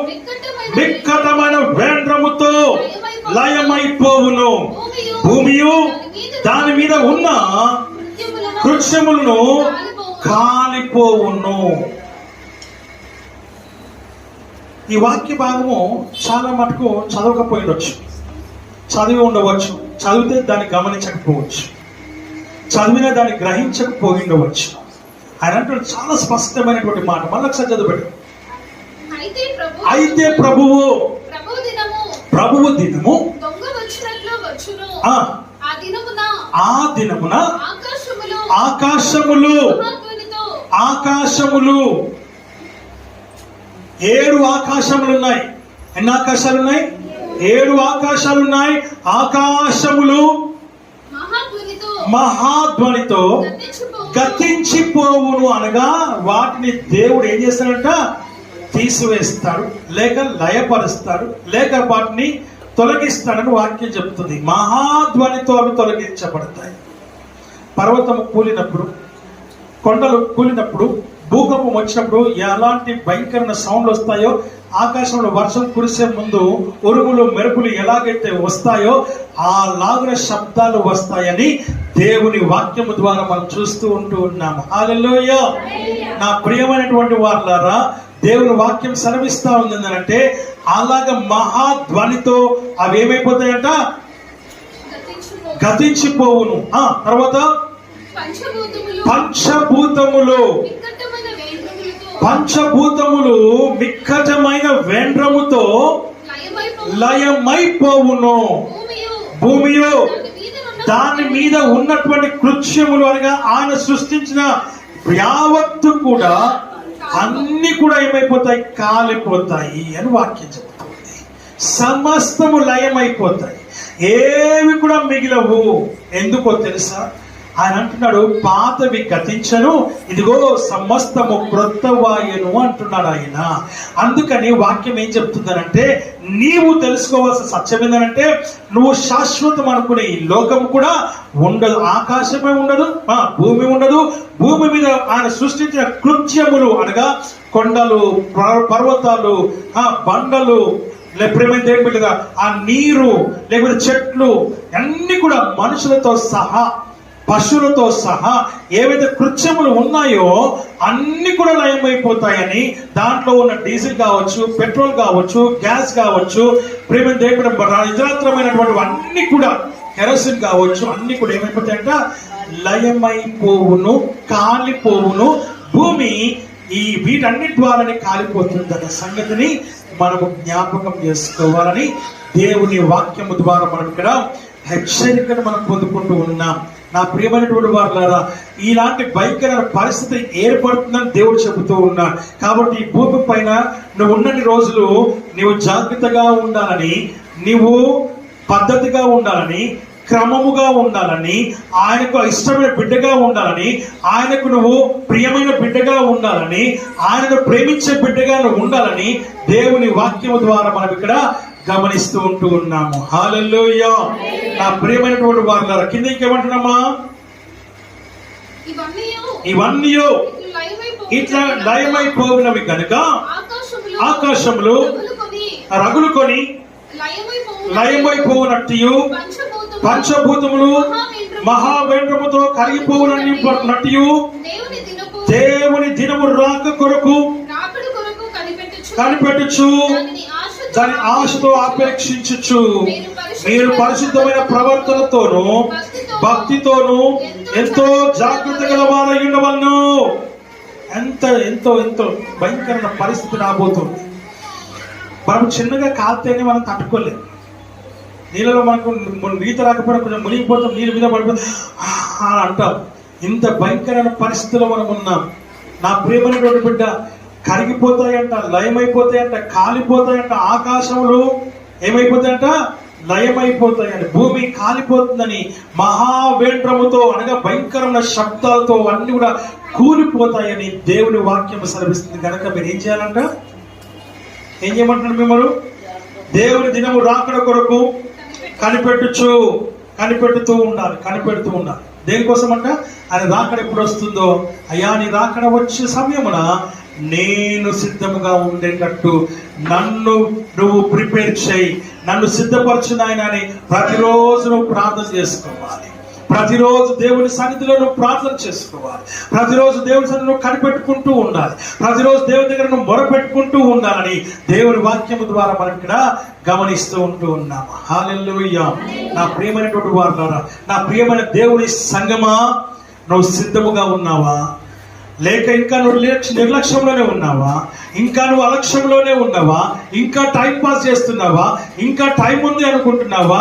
మిక్కటమైన వేంద్రముతో లయమైపోవును, భూమియు దాని మీద ఉన్న కృత్యములను కాలిపోవును. ఈ వాక్య భాగము చాలా మటుకు చదవకపోయిండొచ్చు, చదివి ఉండవచ్చు, చదివితే దాన్ని గమనించకపోవచ్చు, చదివిన దాన్ని గ్రహించకపోయిండవచ్చు. ఆయన అంటే చాలా స్పష్టమైనటువంటి మాట. మళ్ళీ ఒకసారి చదివాడు. అయితే ప్రభువు దినము ఆ దినమున ఆకాశములు 7 ఆకాశములు ఉన్నాయి. ఎన్ని ఆకాశాలు ఉన్నాయి? 7 ఆకాశాలు ఉన్నాయి. ఆకాశములు మహాధ్వనితో గతించిపోవును అనగా వాటిని దేవుడు ఏం చేస్తాడంట? తీసివేస్తాడు, లేక లయపరుస్తాడు, లేక వాటిని తొలగిస్తాడని వాక్యం చెప్తుంది. మహాధ్వనితో అవి తొలగించబడతాయి. పర్వతము కూలినప్పుడు, కొండలు కూలినప్పుడు, భూకంపం వచ్చినప్పుడు ఎలాంటి భయంకరమైన సౌండ్లు వస్తాయో, ఆకాశంలో వర్షం కురిసే ముందు ఉరుములు మెరుపులు ఎలాగైతే వస్తాయో ఆ లాగున శబ్దాలు వస్తాయని దేవుని వాక్యము ద్వారా మనం చూస్తూ ఉన్నాము. హల్లెలూయా. నా ప్రియమైనటువంటి వారులారా, దేవుని వాక్యం సెలవిస్తా ఉంది అంటే, అలాగ మహాధ్వనితో అవి ఏమైపోతాయంట? గతించిపోవును. తర్వాత పంచభూతములు మిక్కటమైన వేంద్రముతో లయమైపోవును, భూమియు దాని మీద ఉన్నటువంటి కృత్యములు అనగా ఆయన సృష్టించిన యావత్తు కూడా అన్ని కూడా ఏమైపోతాయి? కాలిపోతాయి అని వాక్యం చెప్తుంది. సమస్తము లయమైపోతాయి, ఏవి కూడా మిగిలవు. ఎందుకో తెలుసా? ఆయన అంటున్నాడు, పాతవి గతించను, ఇదిగో సమస్తము క్రొత్తవాయను అంటున్నాడు ఆయన. అందుకని వాక్యం ఏం చెప్తుందనంటే, నీవు తెలుసుకోవాల్సిన సత్యం ఏంటంటే, నువ్వు శాశ్వతం అనుకునే ఈ లోకం కూడా ఉండదు, ఆకాశమే ఉండదు, భూమి ఉండదు. భూమి మీద ఆయన సృష్టించిన కృత్యములు అనగా కొండలు, పర్వతాలు, బండలు, లేకపోతే ఆ నీరు, లేకపోతే చెట్లు అన్ని కూడా మనుషులతో సహా, పశువులతో సహా ఏవైతే కృత్యములు ఉన్నాయో అన్ని కూడా లయమైపోతాయని, దాంట్లో ఉన్న డీజిల్ కావచ్చు, పెట్రోల్ కావచ్చు, గ్యాస్ కావచ్చు, ఇతరత్రమైనటువంటి అన్ని కూడా, కెరోసిన్ కావచ్చు, అన్ని కూడా ఏమైపోతాయంట? లయమైపోవును, కాలిపోవును. భూమి ఈ వీటన్నిటి ద్వారానే కాలిపోతుందన్న సంగతిని మనము జ్ఞాపకం చేసుకోవాలని దేవుని వాక్యము ద్వారా మనం ఇక్కడ హెచ్చరికను మనం పొందుకుంటూ ఉన్నాం. నా ప్రియమైనటువంటి వారులారా, ఇలాంటి భయంకరమైన పరిస్థితి ఏర్పడుతుందని దేవుడు చెబుతూ ఉన్నాడు. కాబట్టి ఈ భూమి పైన నువ్వు ఉన్నన్ని రోజులు నీవు జాగ్రత్తగా ఉండాలని, నీవు పద్ధతిగా ఉండాలని, క్రమముగా ఉండాలని, ఆయనకు ఇష్టమైన బిడ్డగా ఉండాలని, ఆయనకు నువ్వు ప్రియమైన బిడ్డగా ఉండాలని, ఆయనను ప్రేమించే బిడ్డగా నువ్వు ఉండాలని దేవుని వాక్యము ద్వారా మనం ఇక్కడ గమనిస్తూ ఉన్నాము. హల్లెలూయా. నా ప్రియమైనటువంటి వారులారా, కింద ఇంకేమంటున్నామా? ఇవన్నీ ఇట్లా లయమైపోయినవి కనుక ఆకాశములు రగులుకొని లయమైపోనట్టు, పంచభూతములు మహావేంద్రముతో కరిగిపోనట్టు, దేవుని దినము రాక కొరకు కనిపెట్టుచు, దాని ఆశతో ఆపేక్షించు, మీరు పరిశుద్ధమైన ప్రవర్తనతోనూ భక్తితోనూ ఎంతో జాగ్రత్త గలవారై ఉండవలను. ఎంతో భయంకరమైన పరిస్థితి రాబోతుంది. మనం చిన్నగా కాల్తేనే మనం తట్టుకోలేము. నీళ్ళలో మనకు ఈత రాకపోయినా కొంచెం మునిగిపోతాం, నీళ్ళ మీద పడిపోతాం అని అంటాం. ఇంత భయంకరమైన పరిస్థితుల్లో మనం ఉన్నాం. నా ప్రియమైనటువంటి బిడ్డ, కరిగిపోతాయంట, లయమైపోతాయంట, కాలిపోతాయంట, ఆకాశంలో ఏమైపోతాయంట, లయమైపోతాయని, భూమి కాలిపోతుందని, మహావేంద్రముతో అనగా భయంకరమైన శబ్దాలతో అన్ని కూడా కూలిపోతాయని దేవుని వాక్యం సెలవిస్తుంది. కనుక మీరు ఏం చేయాలంట? ఏం చేయమంటున్నారు మిమ్మల్ని? దేవుని దినము రాకడ కొరకు కనిపెడుతూ ఉండాలి. దేనికోసం అంట? ఆయన రాకడ ఎప్పుడు వస్తుందో, అయ్యా నీ రాకడ వచ్చే సమయమున నేను సిద్ధముగా ఉండేటట్టు నన్ను నువ్వు ప్రిపేర్ చేయి, నన్ను సిద్ధపరచు నాయనా అని ప్రతిరోజు నువ్వు ప్రార్థన చేసుకోవాలి. ప్రతిరోజు దేవుని సన్నిధిలో నువ్వు ప్రార్థన చేసుకోవాలి. ప్రతిరోజు దేవుని సన్నిధిలో నువ్వు కనిపెట్టుకుంటూ ఉండాలి. ప్రతిరోజు దేవుని దగ్గర నువ్వు మొరపెట్టుకుంటూ ఉండాలని దేవుని వాక్యము ద్వారా మనం ఇక్కడ గమనిస్తూ ఉన్నాము. హల్లెలూయా. నా ప్రియమైనటువంటి వారులారా, నా ప్రియమైన దేవుని సంగమా, నువ్వు సిద్ధముగా ఉన్నావా? లేక ఇంకా నువ్వు నిర్లక్ష్యంలోనే ఉన్నావా? ఇంకా నువ్వు అలక్ష్యంలోనే ఉన్నావా? ఇంకా టైం పాస్ చేస్తున్నావా? ఇంకా టైం ఉంది అనుకుంటున్నావా?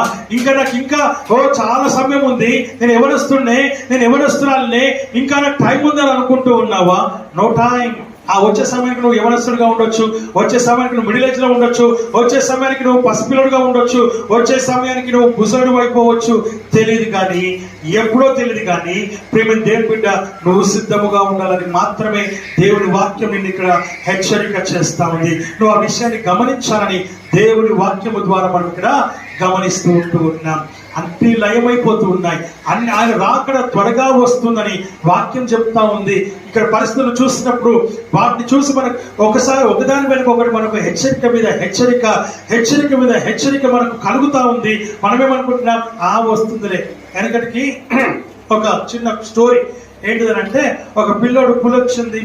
నాకు చాలా సమయం ఉంది, నేను ఎవరొస్తున్నానే, ఇంకా నాకు టైం ఉంది అని అనుకుంటూ ఉన్నావా? No time. ఆ వచ్చే సమయానికి నువ్వు యవనస్తుడిగా ఉండొచ్చు, వచ్చే సమయానికి నువ్వు మిడిల్ ఏజ్ లో ఉండొచ్చు, వచ్చే సమయానికి నువ్వు పసిపిల్లడుగా ఉండొచ్చు, వచ్చే సమయానికి నువ్వు ముసలుడు అయిపోవచ్చు. తెలియదు కానీ, ఎప్పుడో తెలియదు కానీ ప్రేమ దేవుని బిడ్డ, నువ్వు సిద్ధముగా ఉండాలని మాత్రమే దేవుని వాక్యం నిన్ను ఇక్కడ హెచ్చరిక చేస్తా ఉంది. నువ్వు ఆ విషయాన్ని గమనించాలని దేవుని వాక్యము ద్వారా మనం ఇక్కడ గమనిస్తూ ఉన్నాం. అన్ని లయమైపోతూ ఉన్నాయి. ఆయన రాకడ త్వరగా వస్తుందని వాక్యం చెప్తా ఉంది. ఇక్కడ పరిస్థితులు చూసినప్పుడు వాటిని చూసి మనకు ఒకదాని వెనుక ఒకటి మనకు హెచ్చరిక మీద హెచ్చరిక మనకు కలుగుతా ఉంది. మనమేమనుకుంటున్నాం, వస్తుందిలే. వెనకటికి ఒక చిన్న స్టోరీ ఏంటిదనంటే, ఒక పిల్లోడు పులొచ్చింది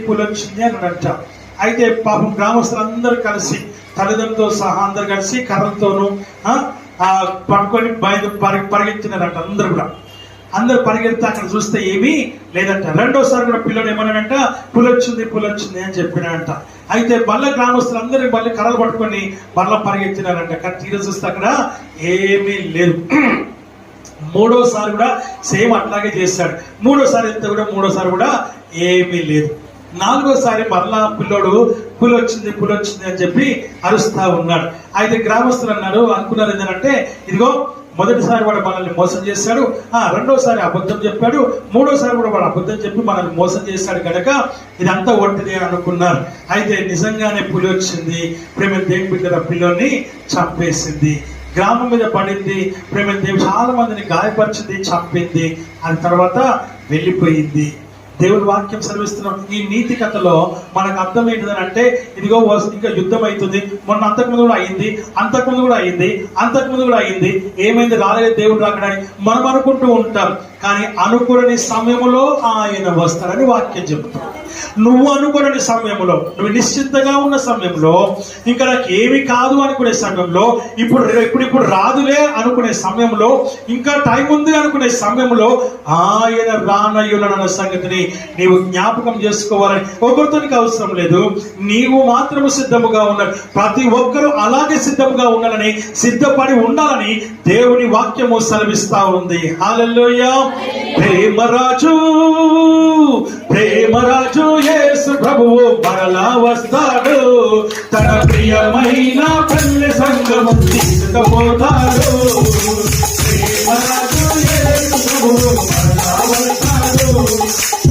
అని అంటాం. అయితే పాపం గ్రామస్తులందరూ కలిసి, తల్లిదండ్రులతో సహా అందరు కలిసి కర్రలతోనూ పట్టుకొని పరిగెత్తినారంట. అందరు పరిగెత్తి అక్కడ చూస్తే ఏమీ లేదంట. రెండోసారి కూడా పిల్లడు ఏమన్నాడంట, పులొచ్చింది అని చెప్పినాడంట. అయితే మళ్ళీ గ్రామస్తులు అందరూ మళ్ళీ కర్రలు పట్టుకొని మళ్ళీ పరిగెత్తినారంట. కానీ తీర చూస్తే అక్కడ ఏమీ లేదు. మూడోసారి కూడా సేమ్ అట్లాగే చేశాడు. మూడోసారి కూడా ఏమీ లేదు. నాలుగోసారి మరలా పిల్లోడు పులొచ్చింది అని చెప్పి అరుస్తా ఉన్నాడు. అయితే గ్రామస్తులు అనుకున్నారు ఏంటంటే, ఇదిగో మొదటిసారి వాడు మనల్ని మోసం చేశాడు, రెండోసారి అబద్ధం చెప్పాడు, మూడోసారి కూడా వాడు అబద్ధం చెప్పి మనల్ని మోసం చేశాడు కనుక ఇదంతా ఒంటిది అని అనుకున్నారు. అయితే నిజంగానే పులి వచ్చింది. ప్రేమ దేవుని బిడ్డ పిల్లోని చంపేసింది, గ్రామం మీద పడింది. ప్రేమ దేవి చాలా మందిని గాయపరిచింది, చంపింది. ఆ తర్వాత వెళ్ళిపోయింది. దేవుని వాక్యం సెలవిస్తున్నాం. ఈ నీతి కథలో మనకు అర్థం ఏంటిదని అంటే, ఇదిగో ఇంకా యుద్ధం అవుతుంది. మొన్న అంతకుముందు కూడా అయింది. ఏమైంది? రాలేదు దేవుడు రాకడానికి మనం అనుకుంటూ ఉంటాం. కానీ అనుకోని సమయంలో ఆయన వస్తాడని వాక్యం చెబుతాం. నువ్వు అనుకోని సమయంలో, నువ్వు నిశ్చింతగా ఉన్న సమయంలో, ఇంకా నాకు ఏమి కాదు అనుకునే సమయంలో, ఇప్పుడు రాదులే అనుకునే సమయంలో, ఇంకా టైం ఉంది అనుకునే సమయంలో ఆయన రానయ్యులన్న సంగతిని నీవు జ్ఞాపకం చేసుకోవాలని ఒకరితోనికి అవసరం లేదు. నీవు మాత్రము సిద్ధముగా ఉండాలి. ప్రతి ఒక్కరూ అలాగే సిద్ధముగా ఉండాలని, సిద్ధపడి ఉండాలని దేవుని వాక్యము సెలవిస్తా ఉంది. హల్లెలూయా. ప్రేమరాజు యేసు ప్రభువు మరలా వస్తాడు. తన ప్రియమైన పల్లె సంగము తీసుకుపోతాడు. ప్రేమరాజు యేసు ప్రభువు మరలా వస్తాడు.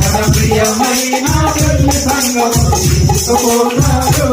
తన ప్రియమైన పల్లె సంగము తీసుకుపోతాడు.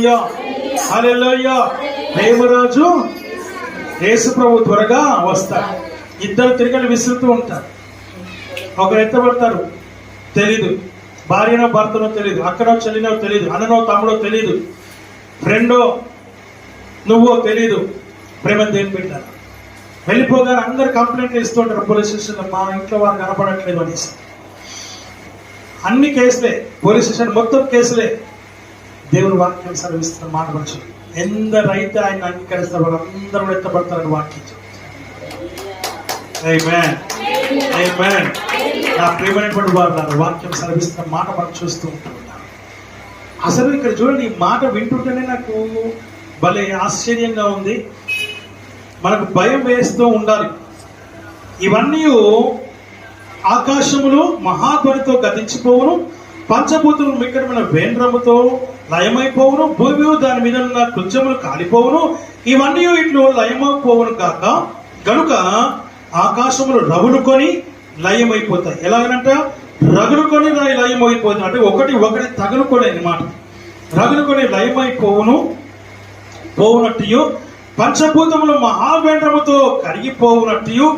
హల్లెలూయా, హల్లెలూయా. ప్రేమరాజు యేసు ప్రభు త్వరగా వస్తారు. ఇద్దరు తిరగలు విసురుతూ ఉంటారు. ఒకరు ఎత్తబడతారు, తెలీదు. భార్యనో భర్తనో తెలీదు, అక్కడో చెల్లినో తెలీదు, అన్ననో తమ్ముడో తెలీదు, ఫ్రెండో నువ్వో తెలీదు. ప్రేమ దేని పెట్టారు. వెళ్ళిపోగానే అందరు కంప్లైంట్లు ఇస్తుంటారు పోలీస్ స్టేషన్లో, మా ఇంట్లో వారు కనపడట్లేదు అనేసి. అన్ని కేసులే, పోలీస్ స్టేషన్ మొత్తం కేసులే. దేవుడు వాక్యం సెలవిస్తున్న మాట మనుషులు ఎందరైతే ఆయన అంగీకరిస్తారు వాళ్ళందరూ ఎత్తబడతారని వాక్యం. ఆమేన్, ఆమేన్. నా ప్రియమైనటువంటి వారు వాక్యం సెలవిస్తున్న మాట మనం చూస్తూ ఉంటున్నాం. అసలు ఇక్కడ చూడండి, ఈ మాట వింటుంటేనే నాకు భలే ఆశ్చర్యంగా ఉంది. మనకు భయం వేస్తూ ఉండాలి. ఇవన్నీ ఆకాశములు మహాధ్వనితో గతించిపోవును, పంచభూతములు మిక్కడమైన వేంద్రముతో లయమైపోవును, భూమి దాని మీద ఉన్న కృత్యములు కాలిపోవును, ఇవన్నీ ఇట్లు లయమైపోవును కాక గనుక ఆకాశములు రగులుకొని లయమైపోతాయి. ఎలాగనంట రగులుకొని లయమైపోతాయి అంటే ఒకటి తగులుకొని అన్నమాట. రగులుకొని లయమైపోవును పోవునట్టు, పంచభూతములు మహావేంద్రముతో కరిగిపోవునట్టు,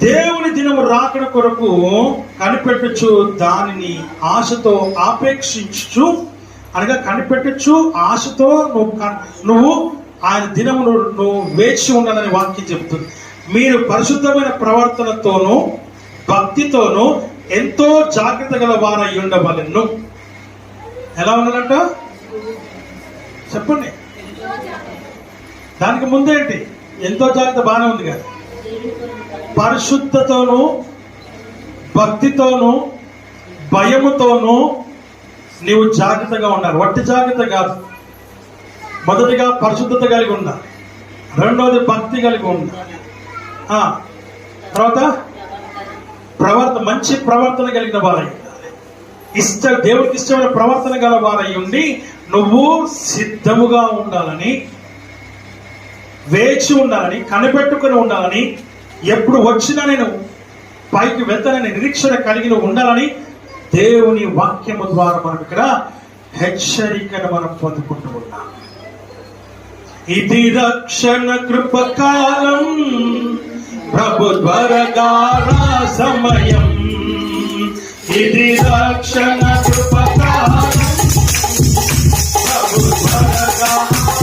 దేవుని దినము రాకడ కొరకు కనిపెట్టుచు దానిని ఆశతో ఆపేక్షించు, అనగా కనిపెట్టుచు ఆశతో నువ్వు ఆయన దినమును నువ్వు వేచి ఉండాలని వాక్యం చెప్తుంది. మీరు పరిశుద్ధమైన ప్రవర్తనతోనూ భక్తితోనూ ఎంతో జాగ్రత్త గల వారై ఉండవలెను. ఎలా ఉండాలంట చెప్పండి. దానికి ముందేంటి? ఎంతో జాగ్రత్త బాగానే ఉంది కదా. పరిశుద్ధతోనూ భక్తితోనూ భయముతోనూ నీవు జాగ్రత్తగా ఉండాలి. వట్టి జాగ్రత్త కాదు. మొదటిగా పరిశుద్ధత కలిగి ఉండాలి, రెండవది భక్తి కలిగి ఉండాలి, తర్వాత మంచి ప్రవర్తన కలిగిన వారై ఉండాలి. దేవుడికి ఇష్టమైన ప్రవర్తన గల వారై ఉండి నువ్వు సిద్ధముగా ఉండాలని, వేచి ఉండాలని, కనిపెట్టుకుని ఉండాలని, ఎప్పుడు వచ్చినా నేను పైకి వెళ్తానని నిరీక్షణ కలిగి ఉండాలని దేవుని వాక్యము ద్వారా మనం ఇక్కడ హెచ్చరికను మనం పొందుకుంటూ ఉన్నాం. ఇది రక్షణ కృపకాలం, ప్రభు త్వరగా రా సమయం. ఇది రక్షణ కృపకాలం, ప్రభు త్వరగా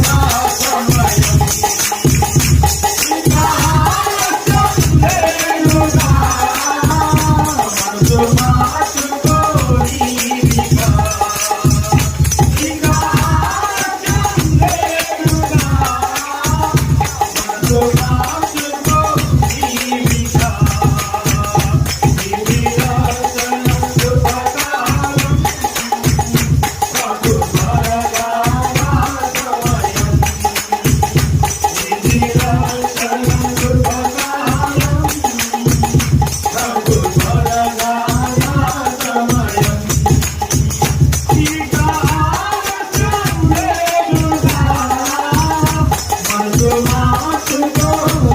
రా సమయం. Oh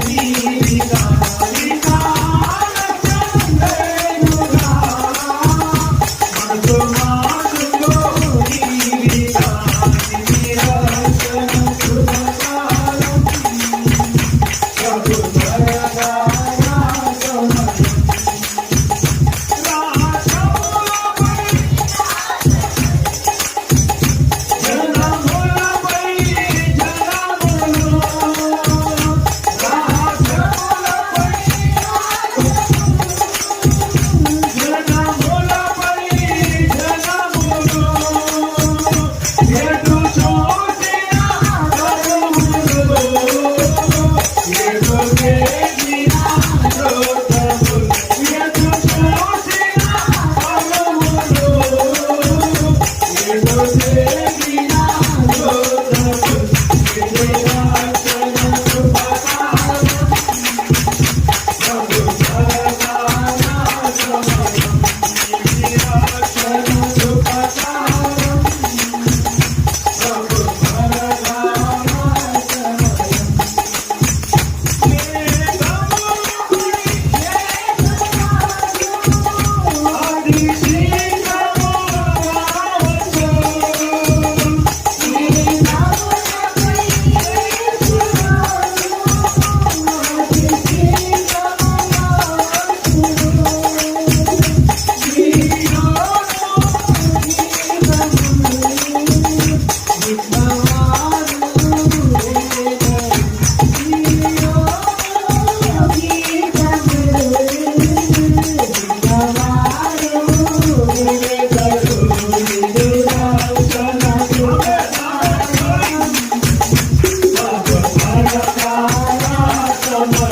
రాజ్యములపై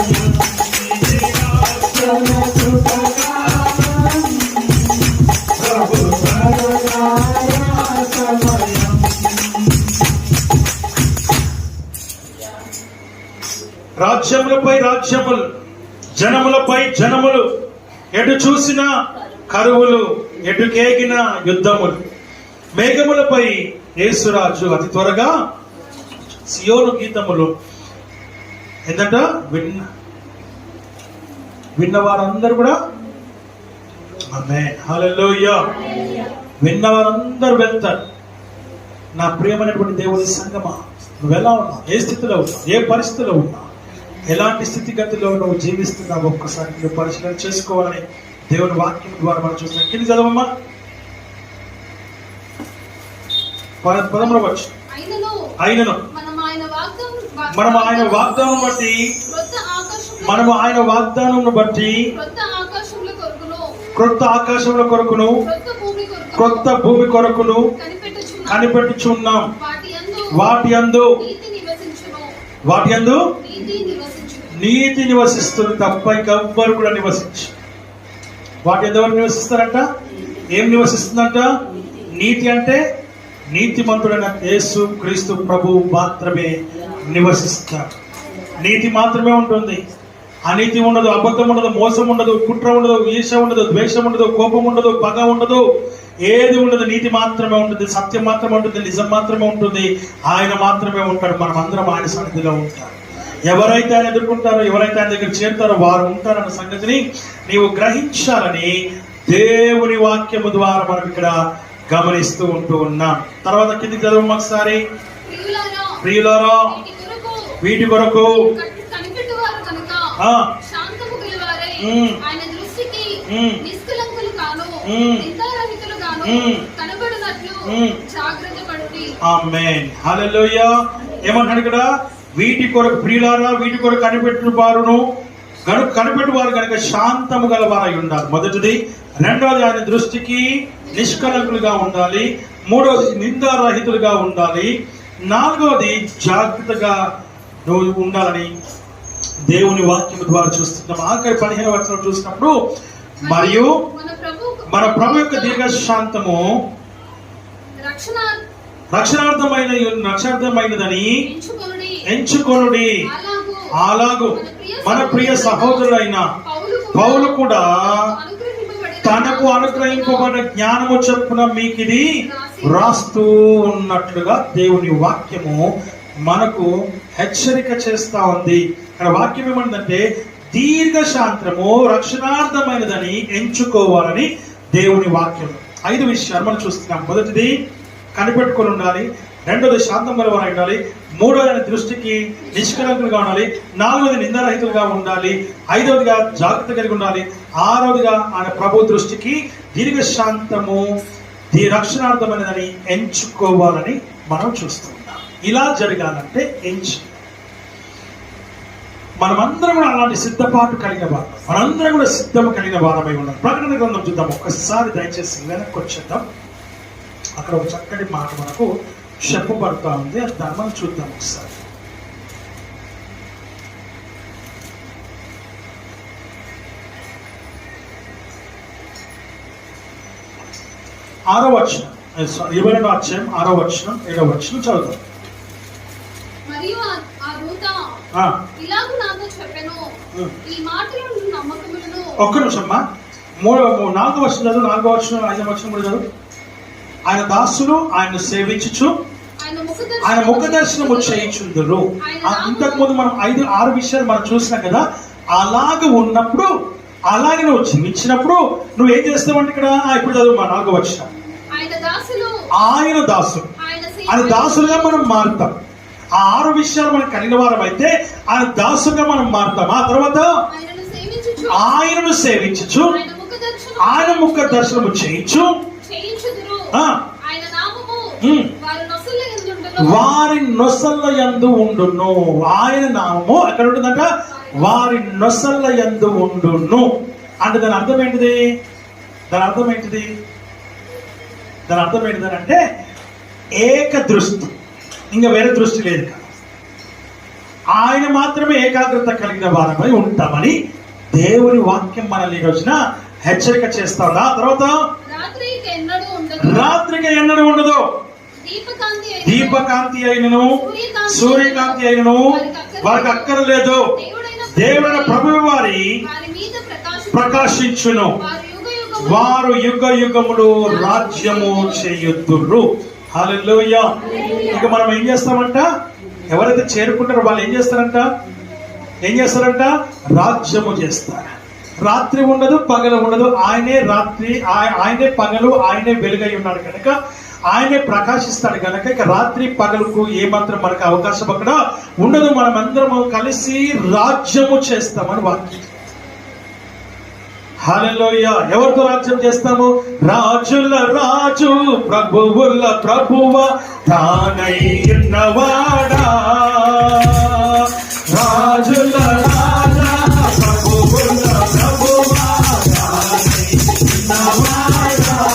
రాజ్యములు, జనములపై జనములు, ఎటు చూసిన కరువులు, ఎటు కేగిన యుద్ధములు. మేఘములపై యేసురాజు అతి త్వరగా. సియోను గీతములు ఏంటంట? విన్నవారందరూ కూడా ఆమేన్ హల్లెలూయా. విన్నవారందరూ వెళ్తారు. నా ప్రియమైనటువంటి దేవుని సంగమా, నువ్వు ఎలా ఉన్నావు? ఏ స్థితిలో ఉన్నావు? ఏ పరిస్థితిలో ఉన్నావు? ఎలాంటి స్థితిగతిలో నువ్వు జీవిస్తున్నావు? ఒక్కసారి నువ్వు పరిశీలన చేసుకోవాలని దేవుని వాక్యం ద్వారా మనం చూస్తున్నాం. కింద చదవమ్మా, 13వ వచనం. అయినను మనం ఆయన వాగ్దానం బట్టి క్రొత్త ఆకాశముల కొరకును క్రొత్త భూమి కొరకును కనిపెట్టుచున్నాం. వాటి యందు నీతి నివసిస్తుంది తప్ప ఇంకెవ్వరు కూడా నివసించు. వాటి ఎంతవరకు నివసిస్తారంట? ఏం నివసిస్తుందంట? నీతి అంటే నీతిమంతుడైన యేసు క్రీస్తు ప్రభు మాత్రమే నివసిస్తారు. నీతి మాత్రమే ఉంటుంది. అనీతి ఉండదు, అబద్ధం ఉండదు, మోసం ఉండదు, కుట్ర ఉండదు, ఈర్ష ఉండదు, ద్వేషం ఉండదు, కోపం ఉండదు, పగ ఉండదు, ఏది ఉండదు. నీతి మాత్రమే ఉంటుంది, సత్యం మాత్రమే ఉంటుంది, నిజం మాత్రమే ఉంటుంది. ఆయన మాత్రమే ఉంటాడు. మనం అందరం ఆయన సన్నిధిలో ఉంటాం. ఎవరైతే ఆయన ఎదుర్కొంటారో, ఎవరైతే ఆయన దగ్గర చేరుతారో వారు ఉంటారన్న సంగతిని నీవు గ్రహించాలని దేవుని వాక్యము ద్వారా మనం ఇక్కడ గమనిస్తూ ఉంటూ ఉన్నాం. తర్వాత కిందికి చదువు ఒకసారి. ప్రియులారా, వీటి కొరకు ఆమేన్ హల్లెలూయా. ఏమంటాడు ఇక్కడ? వీటి కొరకు, ప్రియులారా వీటి కొరకు కనిపెట్టువారు కనుక శాంతము గలవారై ఉండాలి. మొదటిది. రెండవది, ఆయన దృష్టికి నిష్కలంకులుగా ఉండాలి. మూడవది, నిందారహితులుగా ఉండాలి. నాలుగవది, జాగ్రత్తగా ఉండాలని దేవుని వాక్యం ద్వారా చూస్తున్నాం. ఆఖరి 15వ వచనం చూసినప్పుడు, మరియు మన ప్రభు యొక్క దీర్ఘశాంతము రక్షణార్థమైనదని ఎంచుకొనుడి. అలాగు మన ప్రియ సహోదరుడైన పౌలు కూడా తనకు అనుగ్రహింపబడిన జ్ఞానము చొప్పున మీకు ఇది రాస్తూ ఉన్నట్లుగా దేవుని వాక్యము మనకు హెచ్చరిక చేస్తా ఉంది. ఇక్కడ వాక్యం ఏమంటే దీర్ఘశాంతము రక్షణార్థమైనదని ఎంచుకోవాలని దేవుని వాక్యం. 5 విషయాలు మనం చూస్తున్నాం. మొదటిది, కనిపెట్టుకొని ఉండాలి. రెండవది, శాంతం గలవారై ఉండాలి. మూడవది, దృష్టికి నిష్కలంకులుగా ఉండాలి. నాలుగవది, నిందారహితులుగా ఉండాలి. ఐదవదిగా జాగ్రత్త కలిగి ఉండాలి. ఆరవదిగా ఆయన ప్రభు దృష్టికి దీర్ఘశాంతము రక్షణార్థమైనదని ఎంచుకోవాలని మనం చూస్తున్నాం. ఇలా జరగాలంటే మనమందరం కూడా అలాంటి సిద్ధపాటు కలిగిన వారు, మనందరం కూడా సిద్ధము కలిగిన వారమై ఉన్నాం. ప్రకటన గ్రంథం చూద్దాం ఒక్కసారి, దయచేసి వెనక్కి వచ్చేద్దాం. అక్కడ ఒక చక్కటి మాట మనకు చెప్పబడుతూ ఉంది. దాన్ని మనం చూద్దాం ఒకసారి. ఆరో వచనం, 22వ అధ్యాయం 6వ వచనం 7వ వచనం చదువుతాం. మరియు ఆ దూత ఇలాగు నాతో చెప్పెను, ఈ మాటలను నమ్మకములను. ఒక్క నిమిషం అమ్మా, 4వ వచనం చదువు, 4వ వచనం 5వ వచనం కూడా చదువు. ఆయన దాసులు ఆయన్ను సేవించుచు ఆయన ముఖ దర్శనము చేయించుందురు. ఇంతకు ముందు మనం 5-6 విషయాలు మనం చూసినాం కదా. అలాగ ఉన్నప్పుడు, అలాగే నువ్వు జీవించినప్పుడు నువ్వు ఏం చేస్తావంటే ఇక్కడ ఇప్పుడు చదువు 4వ వచనం. ఆయన దాసులుగా మనం మారుతాం. ఆ 6 విషయాలు మనం కలిగిన వారం అయితే ఆయన దాసుగా మనం మారుతాం. ఆ తర్వాత ఆయనను సేవించు, ఆయన ముఖ దర్శనము చేయించు, వారి నొసళ్ళ యందు ఉండును. ఆయన నామము ఎక్కడ ఉంటుందంట? వారి నొసళ్ళ యందు ఉండును. అంటే దాని అర్థం ఏంటిది? దాని అర్థం ఏంటిదని అంటే ఏక దృష్టి, ఇంకా వేరే దృష్టి లేదు. ఆయన మాత్రమే ఏకాగ్రత కలిగిన వారమై ఉంటామని దేవుని వాక్యం మనల్ని ఈ రోజున హెచ్చరిక చేస్తాడు. ఆ తర్వాత రాత్రికి ఎన్నడూ ఉండదు. దీపకాంతి అయినను సూర్యకాంతి అయినను వారికి అక్కర్లేదు. దేవుడైన ప్రభువు వారి ప్రకాశించును, వారు యుగ యుగములు రాజ్యము చేయుదురు. హల్లెలూయా. ఇక మనం ఏం చేస్తామంట? ఎవరైతే చేరుకుంటారో వాళ్ళు ఏం చేస్తారంట? రాజ్యము చేస్తారు. రాత్రి ఉండదు, పగలు ఉండదు. ఆయనే రాత్రి, ఆయనే పగలు, ఆయనే వెలుగై ఉన్నాడు కనుక ఆయనే ప్రకాశిస్తాడు కనుక ఇక రాత్రి పగలుకు ఏమాత్రం మనకు అవకాశం అక్కడ ఉండదు. మనం అందరము కలిసి రాజ్యము చేస్తామని వాక్యం. హల్లెలూయా. ఎవరితో రాజ్యం చేస్తాము? రాజుల రాజు, ప్రభువుల ప్రభువ, తానై ఉన్నవాడా. రాజుల రాజా, ప్రభువుల ప్రభువ, తానై ఉన్నవాడా.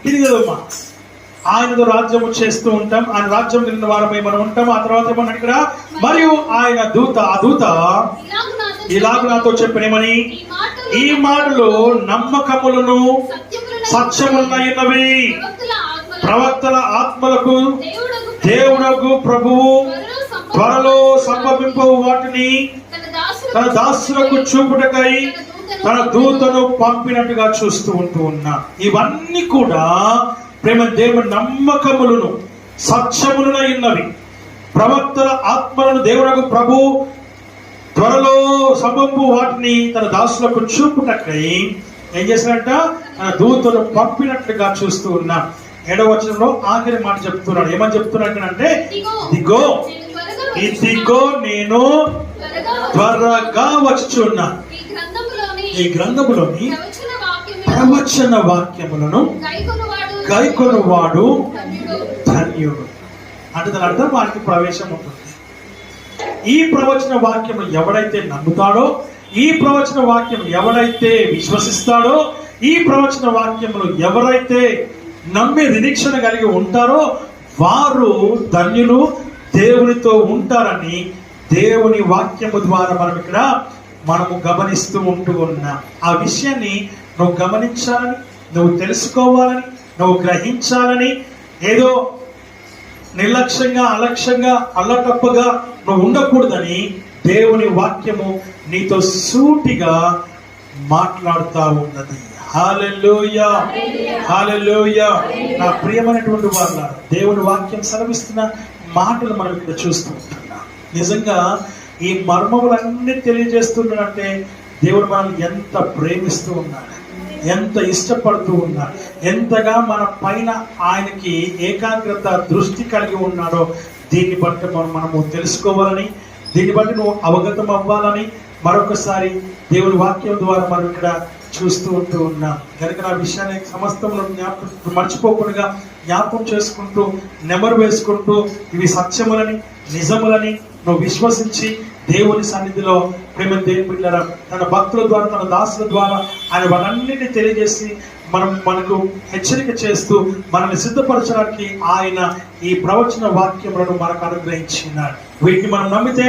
ఇది కదమ్మా, ఆయనతో రాజ్యము చేస్తూ ఉంటాం. ఆయన రాజ్యం కలిగిన వారమై మనం ఉంటాం. ఆ తర్వాత ఏమన్నా ఇక్కడ, మరియు ఆయన ఆ దూత ఇలాగ నాతో చెప్పినేమని, ఈ మాటలు నమ్మకములను సత్యములైనవి, ప్రవక్తల ఆత్మలకు దేవుడగు ప్రభువు త్వరలో సంభవింపు వాటిని తన దాసులకు చూపుటకై తన దూతను పంపినట్టుగా చూస్తూ ఉన్నా. ఇవన్నీ కూడా ప్రేమ దేవుని నమ్మకములను సత్యములైనవి, ప్రవక్తల ఆత్మలను దేవుడగు ప్రభు త్వరలో సంభవింపు వాటిని తన దాసులకు చూపుటకై ఏం చేశాడంట? తన దూతను పంపినట్లుగా చూస్తూ ఉన్నా. 7వ వచనంలో ఆఖరి మాట చెప్తున్నాడు. ఏమని చెప్తున్నాడు అంటే, ఇదిగో నేను త్వరగా వచ్చుచున్నా. ఈ గ్రంథములోని ప్రవచన వాక్యములను గైకొనువాడు ధన్యుడు. అంటే దాని అర్థం వారికి ప్రవేశం ఉంటుంది. ఈ ప్రవచన వాక్యము ఎవడైతే నమ్ముతాడో, ఈ ప్రవచన వాక్యం ఎవరైతే విశ్వసిస్తాడో, ఈ ప్రవచన వాక్యములు ఎవరైతే నమ్మే నిరీక్షణ కలిగి ఉంటారో వారు ధన్యులు, దేవునితో ఉంటారని దేవుని వాక్యము ద్వారా మనము గమనిస్తూ ఉంటూ ఉన్నాం. ఆ విషయాన్ని నువ్వు గమనించాలని, నువ్వు తెలుసుకోవాలని, నువ్వు గ్రహించాలని, ఏదో నిర్లక్ష్యంగా అలక్ష్యంగా అల్లటప్పగా నువ్వు ఉండకూడదని దేవుని వాక్యము నీతో సూటిగా మాట్లాడుతూ ఉన్నది. హల్లెలూయా, హల్లెలూయా. నా ప్రియమైనటువంటి వాళ్ళ దేవుని వాక్యం సెలవిస్తున్న మాటలు మనం ఇక్కడ చూస్తూ ఉంటున్నాం. నిజంగా ఈ మర్మములన్నీ తెలియజేస్తున్నాడంటే దేవుడు మనల్ని ఎంత ప్రేమిస్తూ ఉన్నాడు, ఎంత ఇష్టపడుతూ ఉన్నాడు, ఎంతగా మన పైన ఆయనకి ఏకాగ్రత దృష్టి కలిగి ఉన్నాడో దీన్ని బట్టి మనము తెలుసుకోవాలని, దీన్ని బట్టి నువ్వు అవగతం అవ్వాలని మరొకసారి దేవుని వాక్యం ద్వారా మనం ఇక్కడ చూస్తూ ఉంటూ ఉన్నాం. కనుక నా విషయాన్ని సమస్తంలో మర్చిపోకుండా జ్ఞాపకం చేసుకుంటూ నెమరు వేసుకుంటూ ఇవి సత్యములని నిజములని నువ్వు విశ్వసించి దేవుని సన్నిధిలో ప్రేమ దేవుని బిడ్డలారా తన భక్తుల ద్వారా తన దాసుల ద్వారా ఆయన వాటన్నిటిని తెలియజేసి మనకు హెచ్చరిక చేస్తూ మనల్ని సిద్ధపరచడానికి ఆయన ఈ ప్రవచన వాక్యములను మనకు అనుగ్రహించినాడు. వీటిని మనం నమ్మితే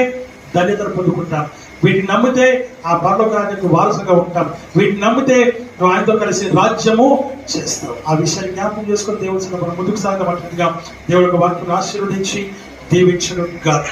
ధన్యతను పొందుకుంటాం. వీటిని నమ్మితే ఆ పరలోక రాజ్యానికి వారసుగా ఉంటాం. వీటిని నమ్మితే నువ్వు ఆయనతో కలిసి రాజ్యము చేస్తావు. ఆ విషయాన్ని జ్ఞాపకం చేసుకొని దేవుని మనం ముందుకు సాగబట్టిగా దేవుడి వాక్యం ఆశీర్వదించి దీవించును గాక.